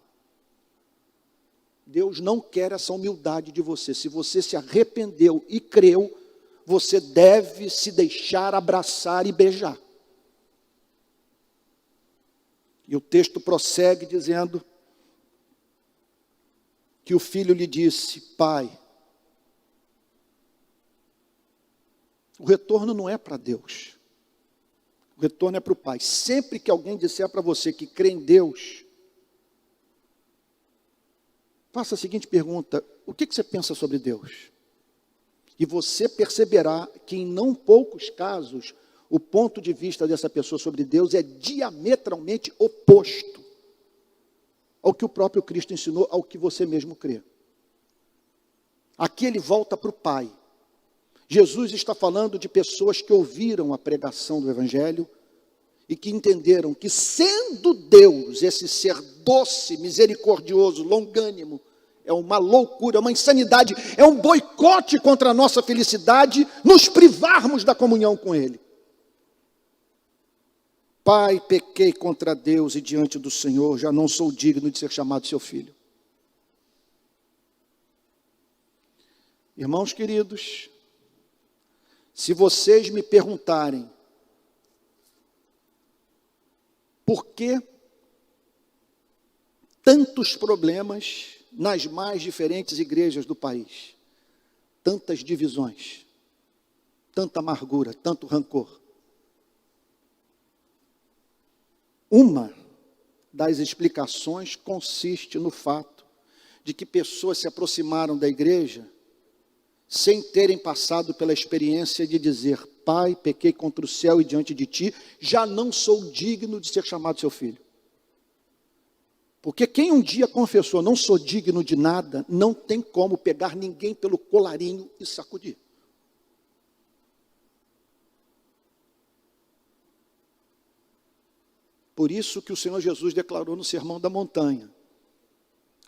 Deus não quer essa humildade de você. Se você se arrependeu e creu, você deve se deixar abraçar e beijar. E o texto prossegue dizendo que o filho lhe disse: Pai, o retorno não é para Deus. O retorno é para o Pai. Sempre que alguém disser para você que crê em Deus, faça a seguinte pergunta: o que você pensa sobre Deus? E você perceberá que, em não poucos casos, o ponto de vista dessa pessoa sobre Deus é diametralmente oposto ao que o próprio Cristo ensinou, ao que você mesmo crê. Aqui ele volta para o Pai. Jesus está falando de pessoas que ouviram a pregação do Evangelho e que entenderam que, sendo Deus esse ser doce, misericordioso, longânimo, é uma loucura, é uma insanidade, é um boicote contra a nossa felicidade, nos privarmos da comunhão com Ele. Pai, pequei contra Deus e diante do Senhor, já não sou digno de ser chamado seu filho. Irmãos queridos, se vocês me perguntarem por que tantos problemas nas mais diferentes igrejas do país, tantas divisões, tanta amargura, tanto rancor, uma das explicações consiste no fato de que pessoas se aproximaram da igreja sem terem passado pela experiência de dizer: Pai, pequei contra o céu e diante de ti, já não sou digno de ser chamado seu filho. Porque quem um dia confessou, não sou digno de nada, não tem como pegar ninguém pelo colarinho e sacudir. Por isso que o Senhor Jesus declarou no Sermão da Montanha: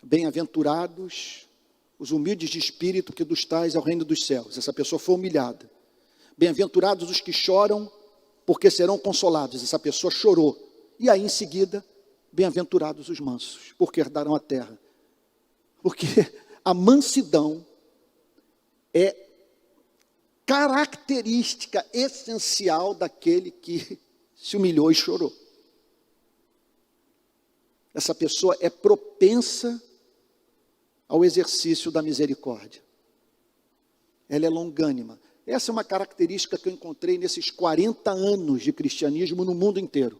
bem-aventurados os humildes de espírito, que dos tais é o reino dos céus. Essa pessoa foi humilhada. Bem-aventurados os que choram, porque serão consolados. Essa pessoa chorou. E aí em seguida, bem-aventurados os mansos, porque herdarão a terra. Porque a mansidão é característica essencial daquele que se humilhou e chorou. Essa pessoa é propensa ao exercício da misericórdia. Ela é longânima. Essa é uma característica que eu encontrei nesses 40 anos de cristianismo no mundo inteiro.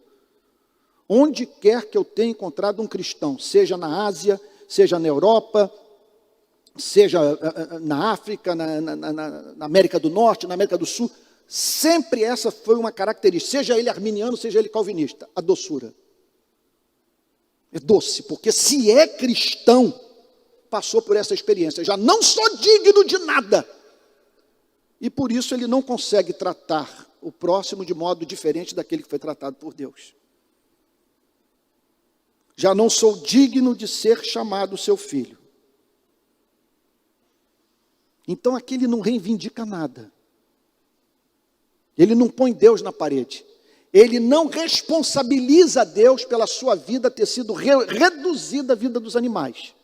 Onde quer que eu tenha encontrado um cristão, seja na Ásia, seja na Europa, seja na África, na América do Norte, na América do Sul, sempre essa foi uma característica, seja ele arminiano, seja ele calvinista, a doçura. É doce, porque se é cristão, passou por essa experiência, já não sou digno de nada. E por isso ele não consegue tratar o próximo de modo diferente daquele que foi tratado por Deus. Já não sou digno de ser chamado seu filho. Então aqui ele não reivindica nada. Ele não põe Deus na parede. Ele não responsabiliza Deus pela sua vida ter sido reduzida à vida dos animais.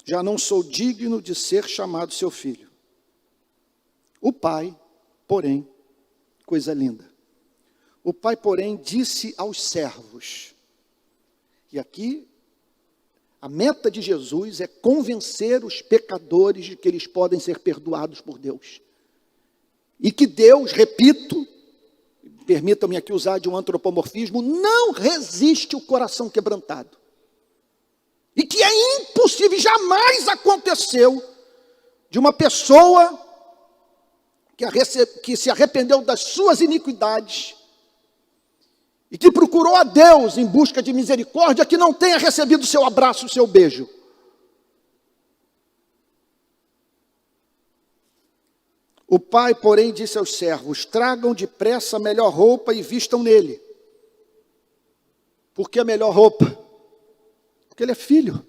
Já não sou digno de ser chamado seu filho. O pai, porém, coisa linda. O pai, porém, disse aos servos. E aqui, a meta de Jesus é convencer os pecadores de que eles podem ser perdoados por Deus. E que Deus, repito, permitam-me aqui usar de um antropomorfismo, não resiste o coração quebrantado. E que é impossível, jamais aconteceu, de uma pessoa que se arrependeu das suas iniquidades e que procurou a Deus em busca de misericórdia, que não tenha recebido o seu abraço, o seu beijo. O pai, porém, disse aos servos: tragam depressa a melhor roupa e vistam nele. Por que a melhor roupa? Porque ele é filho.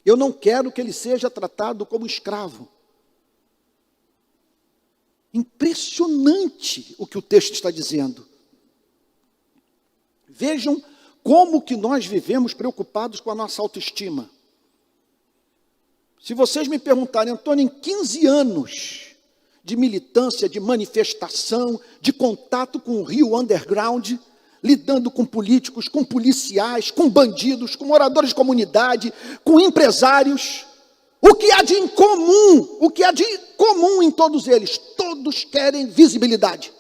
Eu não quero que ele seja tratado como escravo. Impressionante o que o texto está dizendo. Vejam como que nós vivemos preocupados com a nossa autoestima. Se vocês me perguntarem, Antônio, em 15 anos de militância, de manifestação, de contato com o Rio Underground, lidando com políticos, com policiais, com bandidos, com moradores de comunidade, com empresários, o que há de incomum, o que há de comum em todos eles? Todos querem visibilidade.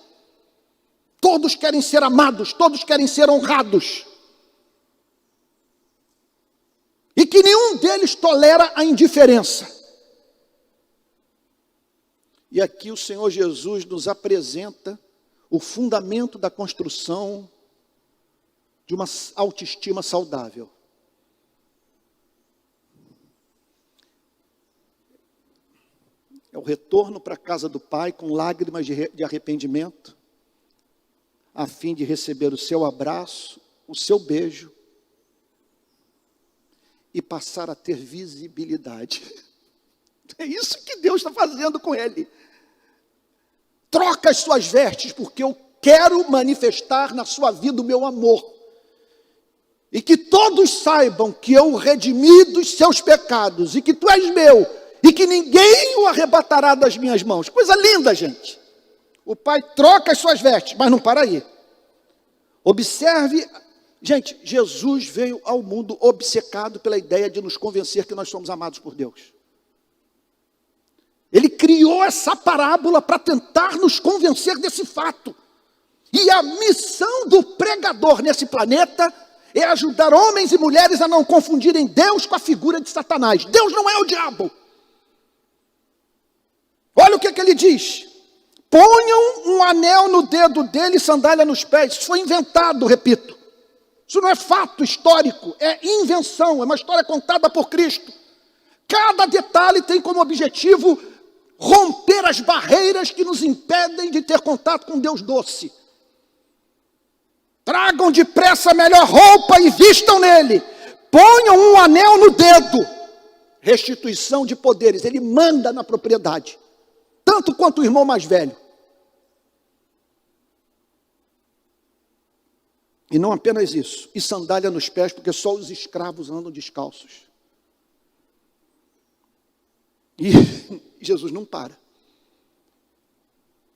Todos querem ser amados, todos querem ser honrados. E que nenhum deles tolera a indiferença. E aqui o Senhor Jesus nos apresenta o fundamento da construção de uma autoestima saudável. É o retorno para a casa do Pai com lágrimas de arrependimento, a fim de receber o seu abraço, o seu beijo, e passar a ter visibilidade. É isso que Deus está fazendo com ele. Troca as suas vestes, porque eu quero manifestar na sua vida o meu amor. E que todos saibam que eu o redimi dos seus pecados, e que tu és meu, e que ninguém o arrebatará das minhas mãos. Coisa linda, gente. O pai troca as suas vestes, mas não para aí. Observe, gente, Jesus veio ao mundo obcecado pela ideia de nos convencer que nós somos amados por Deus. Ele criou essa parábola para tentar nos convencer desse fato. E a missão do pregador nesse planeta é ajudar homens e mulheres a não confundirem Deus com a figura de Satanás. Deus não é o diabo. Olha o que ele diz. Ponham um anel no dedo dele e sandália nos pés. Isso foi inventado, repito. Isso não é fato histórico, é invenção, é uma história contada por Cristo. Cada detalhe tem como objetivo romper as barreiras que nos impedem de ter contato com Deus doce. Tragam depressa a melhor roupa e vistam nele. Ponham um anel no dedo. Restituição de poderes. Ele manda na propriedade. Tanto quanto o irmão mais velho. E não apenas isso. E sandália nos pés, porque só os escravos andam descalços. E Jesus não para.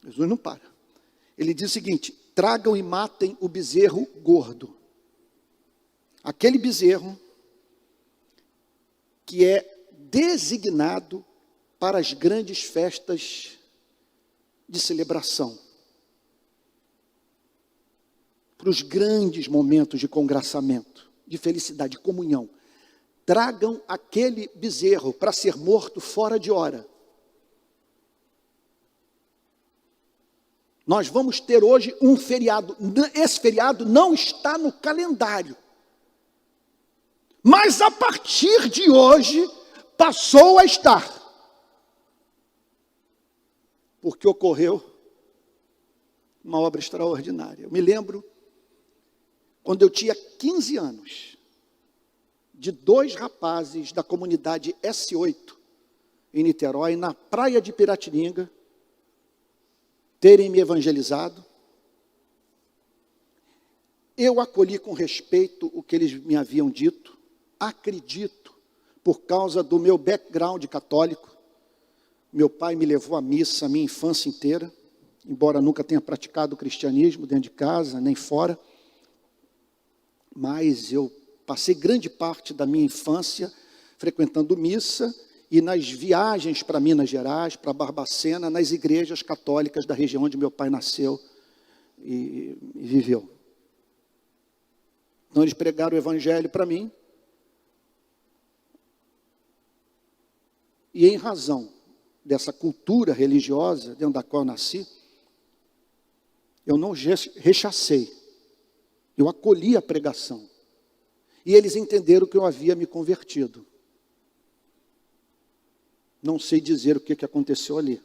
Jesus não para. Ele diz o seguinte: tragam e matem o bezerro gordo. Aquele bezerro que é designado para as grandes festas de celebração. Para os grandes momentos de congraçamento, de felicidade, de comunhão. Tragam aquele bezerro para ser morto fora de hora. Nós vamos ter hoje um feriado. Esse feriado não está no calendário. Mas a partir de hoje, passou a estar. Porque ocorreu uma obra extraordinária. Eu me lembro, quando eu tinha 15 anos, de 2 rapazes da comunidade S8, em Niterói, na praia de Piratininga, terem me evangelizado. Eu acolhi com respeito o que eles me haviam dito. Acredito, por causa do meu background católico. Meu pai me levou à missa a minha infância inteira, embora nunca tenha praticado o cristianismo dentro de casa, nem fora. Mas eu passei grande parte da minha infância frequentando missa e nas viagens para Minas Gerais, para Barbacena, nas igrejas católicas da região onde meu pai nasceu e viveu. Então eles pregaram o evangelho para mim. E em razão dessa cultura religiosa dentro da qual eu nasci, eu não rechacei. Eu acolhi a pregação. E eles entenderam que eu havia me convertido. Não sei dizer o que aconteceu ali.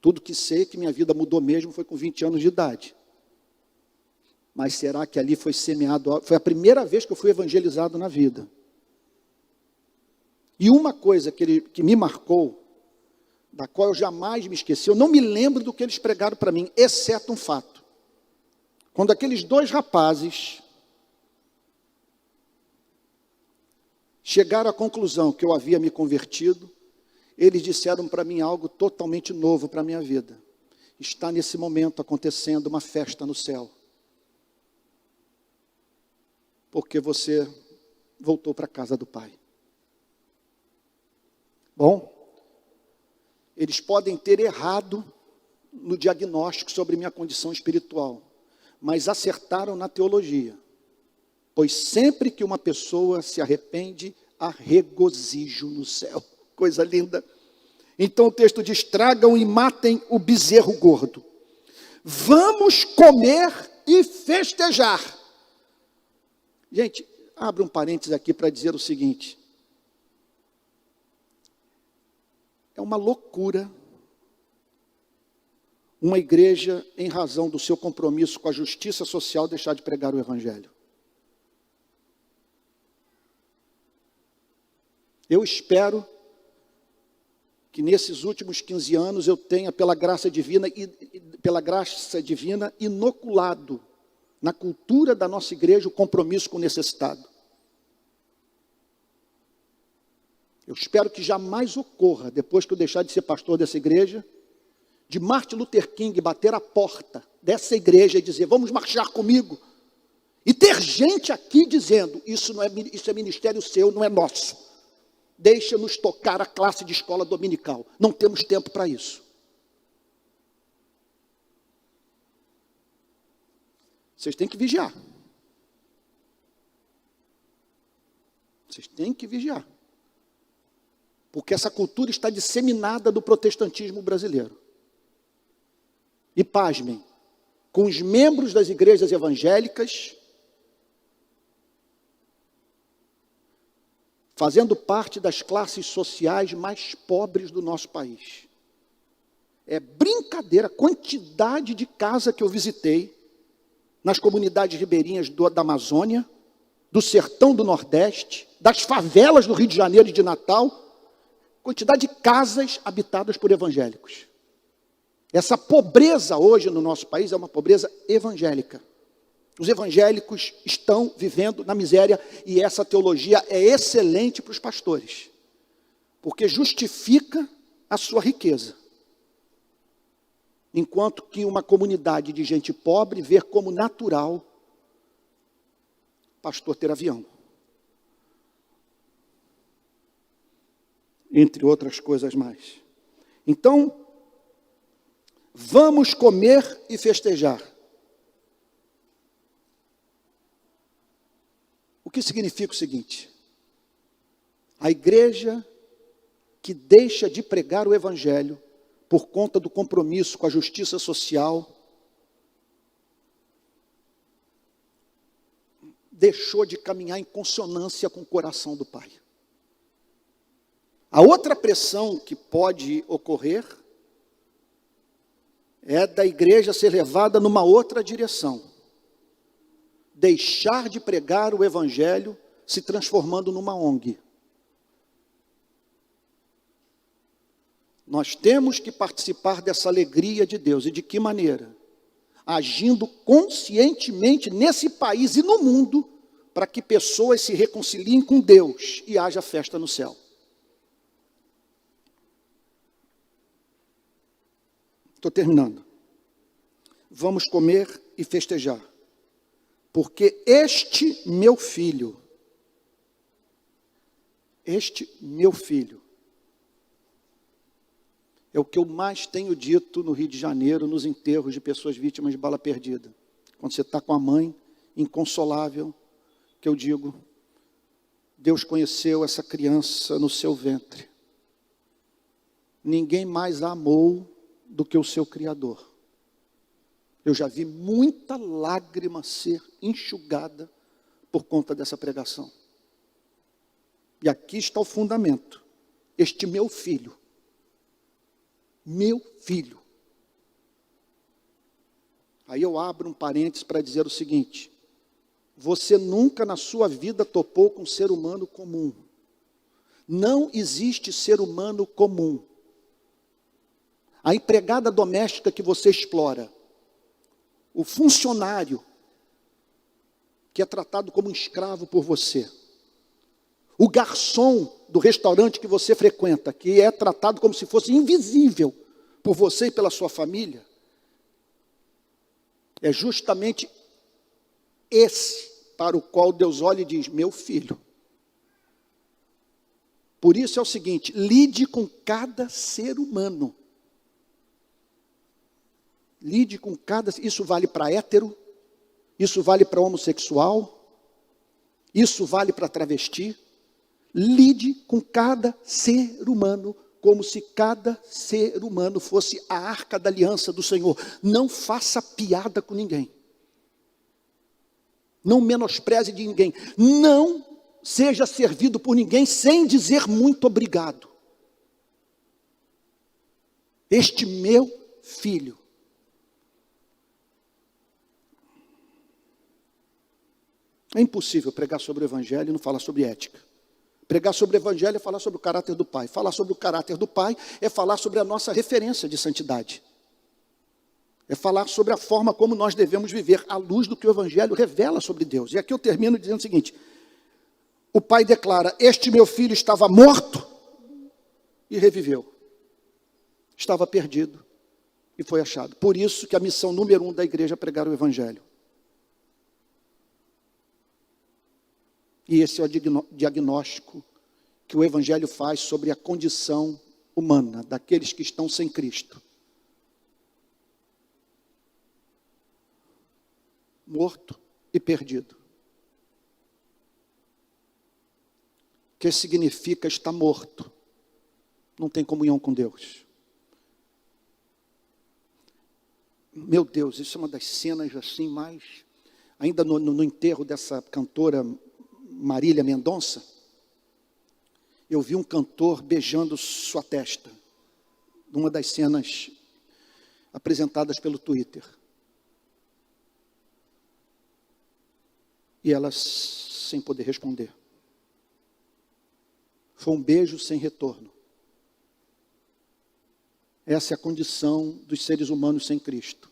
Tudo que sei é que minha vida mudou mesmo foi com 20 anos de idade. Mas será que ali foi semeado? Foi a primeira vez que eu fui evangelizado na vida. E uma coisa que me marcou, da qual eu jamais me esqueci, eu não me lembro do que eles pregaram para mim, exceto um fato. Quando aqueles 2 rapazes chegaram à conclusão que eu havia me convertido, eles disseram para mim algo totalmente novo para a minha vida. Está nesse momento acontecendo uma festa no céu. Porque você voltou para a casa do Pai. Bom, eles podem ter errado no diagnóstico sobre minha condição espiritual, mas acertaram na teologia. Pois sempre que uma pessoa se arrepende, há regozijo no céu. Coisa linda. Então o texto diz: tragam e matem o bezerro gordo. Vamos comer e festejar. Gente, abre um parênteses aqui para dizer o seguinte. É uma loucura uma igreja, em razão do seu compromisso com a justiça social, deixar de pregar o evangelho. Eu espero que nesses últimos 15 anos eu tenha, pela graça divina, inoculado na cultura da nossa igreja o compromisso com o necessitado. Eu espero que jamais ocorra, depois que eu deixar de ser pastor dessa igreja, de Martin Luther King bater a porta dessa igreja e dizer: vamos marchar comigo. E ter gente aqui dizendo: isso é ministério seu, não é nosso. Deixa-nos tocar a classe de escola dominical. Não temos tempo para isso. Vocês têm que vigiar. Vocês têm que vigiar. Porque essa cultura está disseminada do protestantismo brasileiro. E pasmem, com os membros das igrejas evangélicas fazendo parte das classes sociais mais pobres do nosso país. É brincadeira a quantidade de casa que eu visitei nas comunidades ribeirinhas da Amazônia, do sertão do Nordeste, das favelas do Rio de Janeiro e de Natal, quantidade de casas habitadas por evangélicos. Essa pobreza hoje no nosso país é uma pobreza evangélica. Os evangélicos estão vivendo na miséria e essa teologia é excelente para os pastores, porque justifica a sua riqueza. Enquanto que uma comunidade de gente pobre vê como natural pastor ter avião. Entre outras coisas mais. Então, vamos comer e festejar. O que significa o seguinte: a igreja que deixa de pregar o evangelho por conta do compromisso com a justiça social, deixou de caminhar em consonância com o coração do Pai. A outra pressão que pode ocorrer é da igreja ser levada numa outra direção. Deixar de pregar o evangelho se transformando numa ONG. Nós temos que participar dessa alegria de Deus. E de que maneira? Agindo conscientemente nesse país e no mundo, para que pessoas se reconciliem com Deus e haja festa no céu. Estou terminando. Vamos comer e festejar. Porque este meu filho, é o que eu mais tenho dito no Rio de Janeiro, nos enterros de pessoas vítimas de bala perdida. Quando você está com a mãe inconsolável, que eu digo, Deus conheceu essa criança no seu ventre. Ninguém mais a amou do que o seu Criador. Eu já vi muita lágrima ser enxugada por conta dessa pregação. E aqui está o fundamento. Este meu filho. Aí eu abro um parênteses para dizer o seguinte: você nunca na sua vida topou com um ser humano comum. Não existe ser humano comum. A empregada doméstica que você explora, o funcionário que é tratado como um escravo por você, o garçom do restaurante que você frequenta, que é tratado como se fosse invisível por você e pela sua família, é justamente esse para o qual Deus olha e diz: meu filho. Por isso é o seguinte: lide com cada ser humano. Lide com cada... Isso vale para hétero, isso vale para homossexual, isso vale para travesti. Lide com cada ser humano como se cada ser humano fosse a arca da aliança do Senhor. Não faça piada com ninguém. Não menospreze de ninguém. Não seja servido por ninguém sem dizer muito obrigado. Este meu filho. É impossível pregar sobre o evangelho e não falar sobre ética. Pregar sobre o evangelho é falar sobre o caráter do Pai. Falar sobre o caráter do Pai é falar sobre a nossa referência de santidade. É falar sobre a forma como nós devemos viver à luz do que o evangelho revela sobre Deus. E aqui eu termino dizendo o seguinte: o Pai declara: este meu filho estava morto e reviveu. Estava perdido e foi achado. Por isso que a missão número 1 da igreja é pregar o evangelho. E esse é o diagnóstico que o evangelho faz sobre a condição humana daqueles que estão sem Cristo. Morto e perdido. O que significa estar morto? Não tem comunhão com Deus. Meu Deus, isso é uma das cenas assim mais... Ainda no enterro dessa cantora Marília Mendonça, eu vi um cantor beijando sua testa, numa das cenas apresentadas pelo Twitter. E ela sem poder responder. Foi um beijo sem retorno. Essa é a condição dos seres humanos sem Cristo.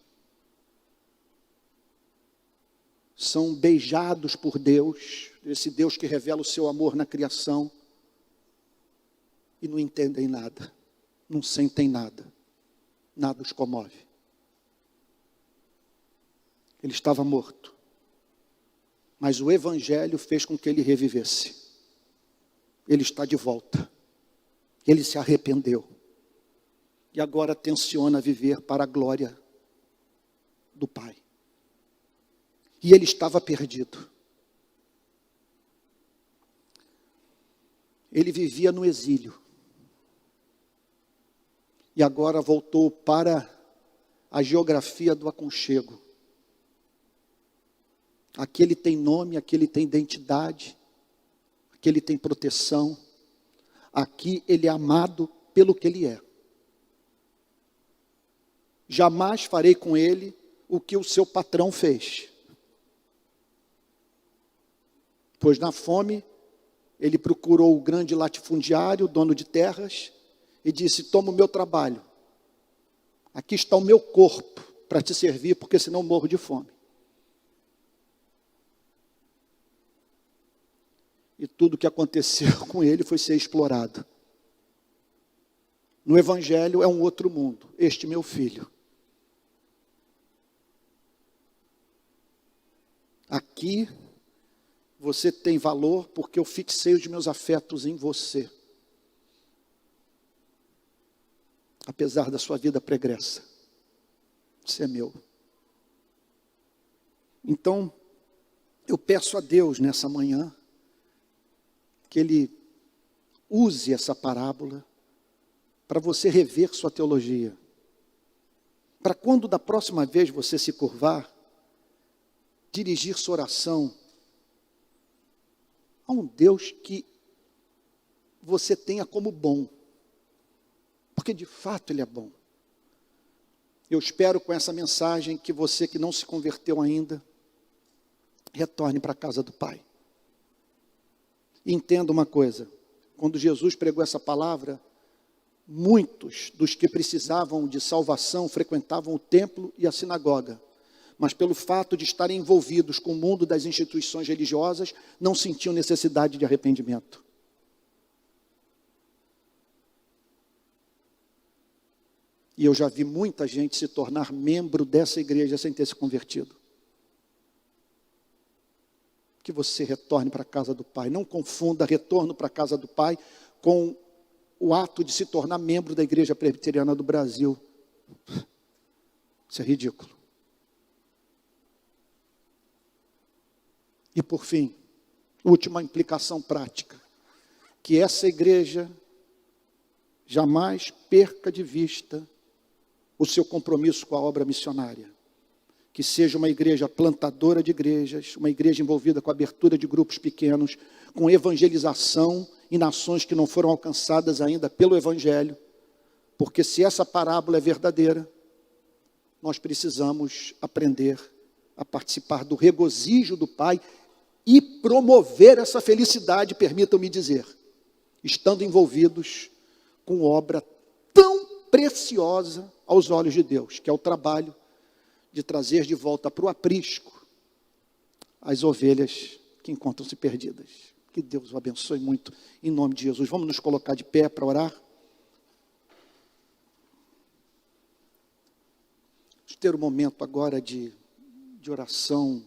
São beijados por Deus, esse Deus que revela o seu amor na criação, e não entendem nada, não sentem nada, nada os comove. Ele estava morto, mas o Evangelho fez com que ele revivesse. Ele está de volta, ele se arrependeu, e agora tenciona viver para a glória do Pai. E ele estava perdido. Ele vivia no exílio. E agora voltou para a geografia do aconchego. Aqui ele tem nome, aqui ele tem identidade, aqui ele tem proteção. Aqui ele é amado pelo que ele é. Jamais farei com ele o que o seu patrão fez. Pois na fome, ele procurou o grande latifundiário, dono de terras, e disse: toma o meu trabalho. Aqui está o meu corpo para te servir, porque senão morro de fome. E tudo o que aconteceu com ele foi ser explorado. No Evangelho é um outro mundo. Este meu filho. Aqui você tem valor porque eu fixei os meus afetos em você. Apesar da sua vida pregressa. Você é meu. Então, eu peço a Deus nessa manhã que Ele use essa parábola para você rever sua teologia. Para quando da próxima vez você se curvar, dirigir sua oração a um Deus que você tenha como bom. Porque de fato Ele é bom. Eu espero com essa mensagem que você que não se converteu ainda, retorne para a casa do Pai. E entenda uma coisa, quando Jesus pregou essa palavra, muitos dos que precisavam de salvação frequentavam o templo e a sinagoga. Mas pelo fato de estarem envolvidos com o mundo das instituições religiosas, não sentiam necessidade de arrependimento. E eu já vi muita gente se tornar membro dessa igreja sem ter se convertido. Que você retorne para a casa do Pai. Não confunda retorno para a casa do Pai com o ato de se tornar membro da Igreja Presbiteriana do Brasil. Isso é ridículo. E por fim, última implicação prática. Que essa igreja jamais perca de vista o seu compromisso com a obra missionária. Que seja uma igreja plantadora de igrejas, uma igreja envolvida com a abertura de grupos pequenos, com evangelização em nações que não foram alcançadas ainda pelo Evangelho. Porque se essa parábola é verdadeira, nós precisamos aprender a participar do regozijo do Pai e promover essa felicidade, permitam-me dizer, estando envolvidos com obra tão preciosa aos olhos de Deus, que é o trabalho de trazer de volta para o aprisco as ovelhas que encontram-se perdidas. Que Deus o abençoe muito, em nome de Jesus. Vamos nos colocar de pé para orar. Vamos ter um momento agora de oração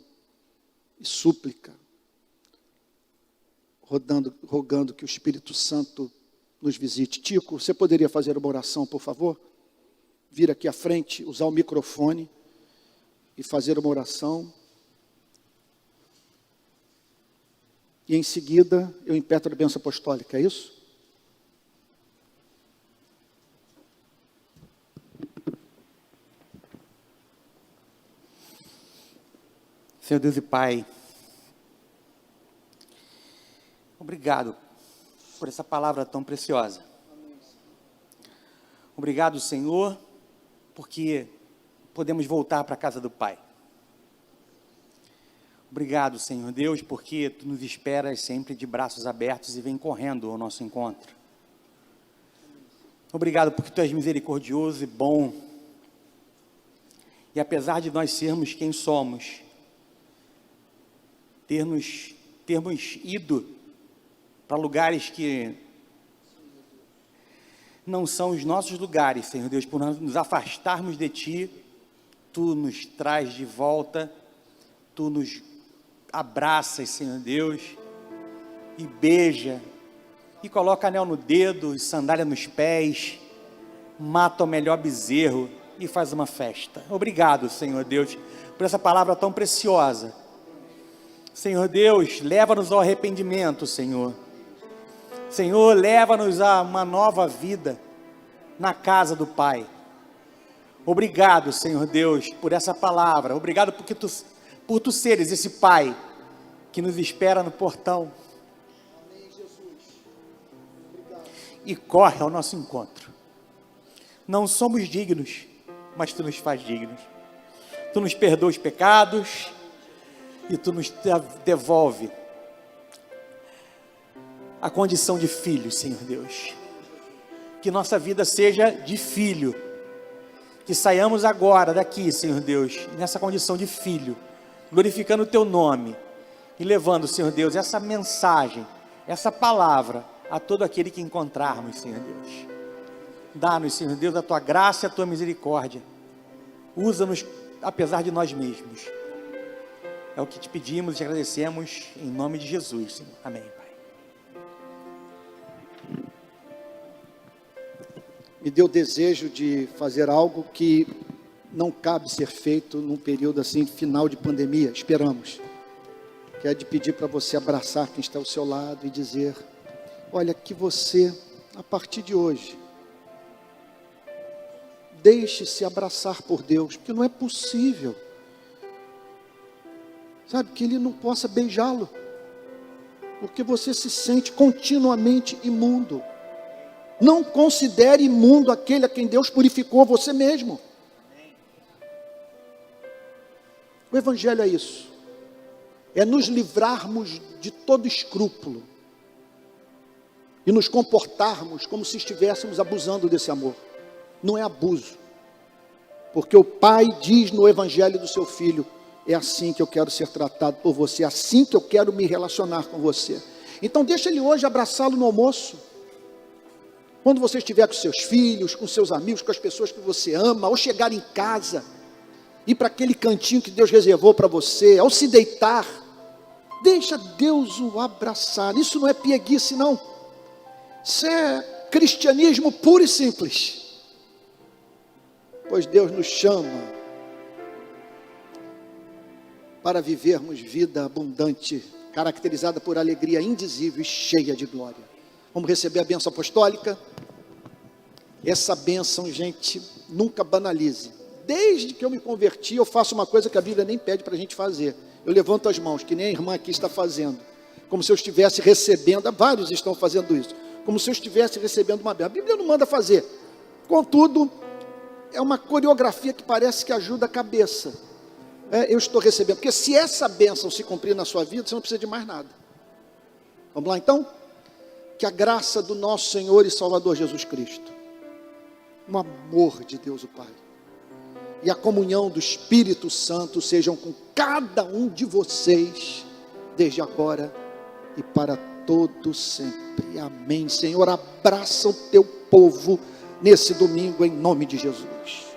e súplica, rogando que o Espírito Santo nos visite. Tico, você poderia fazer uma oração, por favor? Vir aqui à frente, usar o microfone e fazer uma oração. E em seguida, eu impetro a bênção apostólica, é isso? Senhor Deus e Pai, obrigado por essa palavra tão preciosa. Obrigado, Senhor, porque podemos voltar para a casa do Pai. Obrigado, Senhor Deus, porque Tu nos esperas sempre de braços abertos e vem correndo ao nosso encontro. Obrigado porque Tu és misericordioso e bom. E apesar de nós sermos quem somos, termos ido para lugares que não são os nossos lugares, Senhor Deus, por nos afastarmos de Ti, Tu nos traz de volta, Tu nos abraças, Senhor Deus, e beija, e coloca anel no dedo, e sandália nos pés, mata o melhor bezerro e faz uma festa. Obrigado, Senhor Deus, por essa palavra tão preciosa. Senhor Deus, leva-nos ao arrependimento, Senhor. Senhor, leva-nos a uma nova vida na casa do Pai. Obrigado, Senhor Deus, por essa palavra. Obrigado por Tu seres esse Pai que nos espera no portão. Amém, Jesus. Obrigado. E corre ao nosso encontro. Não somos dignos, mas Tu nos faz dignos. Tu nos perdoa os pecados e Tu nos devolve a condição de filhos, Senhor Deus. Que nossa vida seja de filho. Que saiamos agora daqui, Senhor Deus, nessa condição de filho, glorificando o Teu nome e levando, Senhor Deus, essa mensagem, essa palavra a todo aquele que encontrarmos, Senhor Deus. Dá-nos, Senhor Deus, a Tua graça e a Tua misericórdia. Usa-nos apesar de nós mesmos. É o que Te pedimos e te agradecemos em nome de Jesus, Senhor. Amém, Pai. Me deu desejo de fazer algo que não cabe ser feito num período assim, final de pandemia, esperamos. Que é de pedir para você abraçar quem está ao seu lado e dizer, olha, que você, a partir de hoje, deixe-se abraçar por Deus, porque não é possível, sabe, que Ele não possa beijá-lo, porque você se sente continuamente imundo. Não considere imundo aquele a quem Deus purificou, você mesmo. O Evangelho é isso. É nos livrarmos de todo escrúpulo. E nos comportarmos como se estivéssemos abusando desse amor. Não é abuso. Porque o Pai diz no Evangelho do seu Filho, é assim que eu quero ser tratado por você, é assim que eu quero me relacionar com você. Então deixa Ele hoje abraçá-lo no almoço. Quando você estiver com seus filhos, com seus amigos, com as pessoas que você ama, ao chegar em casa, ir para aquele cantinho que Deus reservou para você, ao se deitar, deixa Deus o abraçar. Isso não é pieguice, não. Isso é cristianismo puro e simples. Pois Deus nos chama para vivermos vida abundante, caracterizada por alegria indizível e cheia de glória. Vamos receber a bênção apostólica. Essa bênção, gente, nunca banalize. Desde que eu me converti, eu faço uma coisa que a Bíblia nem pede para a gente fazer. Eu levanto as mãos, que nem a irmã aqui está fazendo. Como se eu estivesse recebendo, vários estão fazendo isso. Como se eu estivesse recebendo uma bênção. A Bíblia não manda fazer. Contudo, é uma coreografia que parece que ajuda a cabeça. Eu estou recebendo. Porque se essa bênção se cumprir na sua vida, você não precisa de mais nada. Vamos lá então? Que a graça do nosso Senhor e Salvador Jesus Cristo, o amor de Deus o Pai e a comunhão do Espírito Santo sejam com cada um de vocês, desde agora e para todo sempre. Amém. Senhor, abraça o teu povo nesse domingo em nome de Jesus.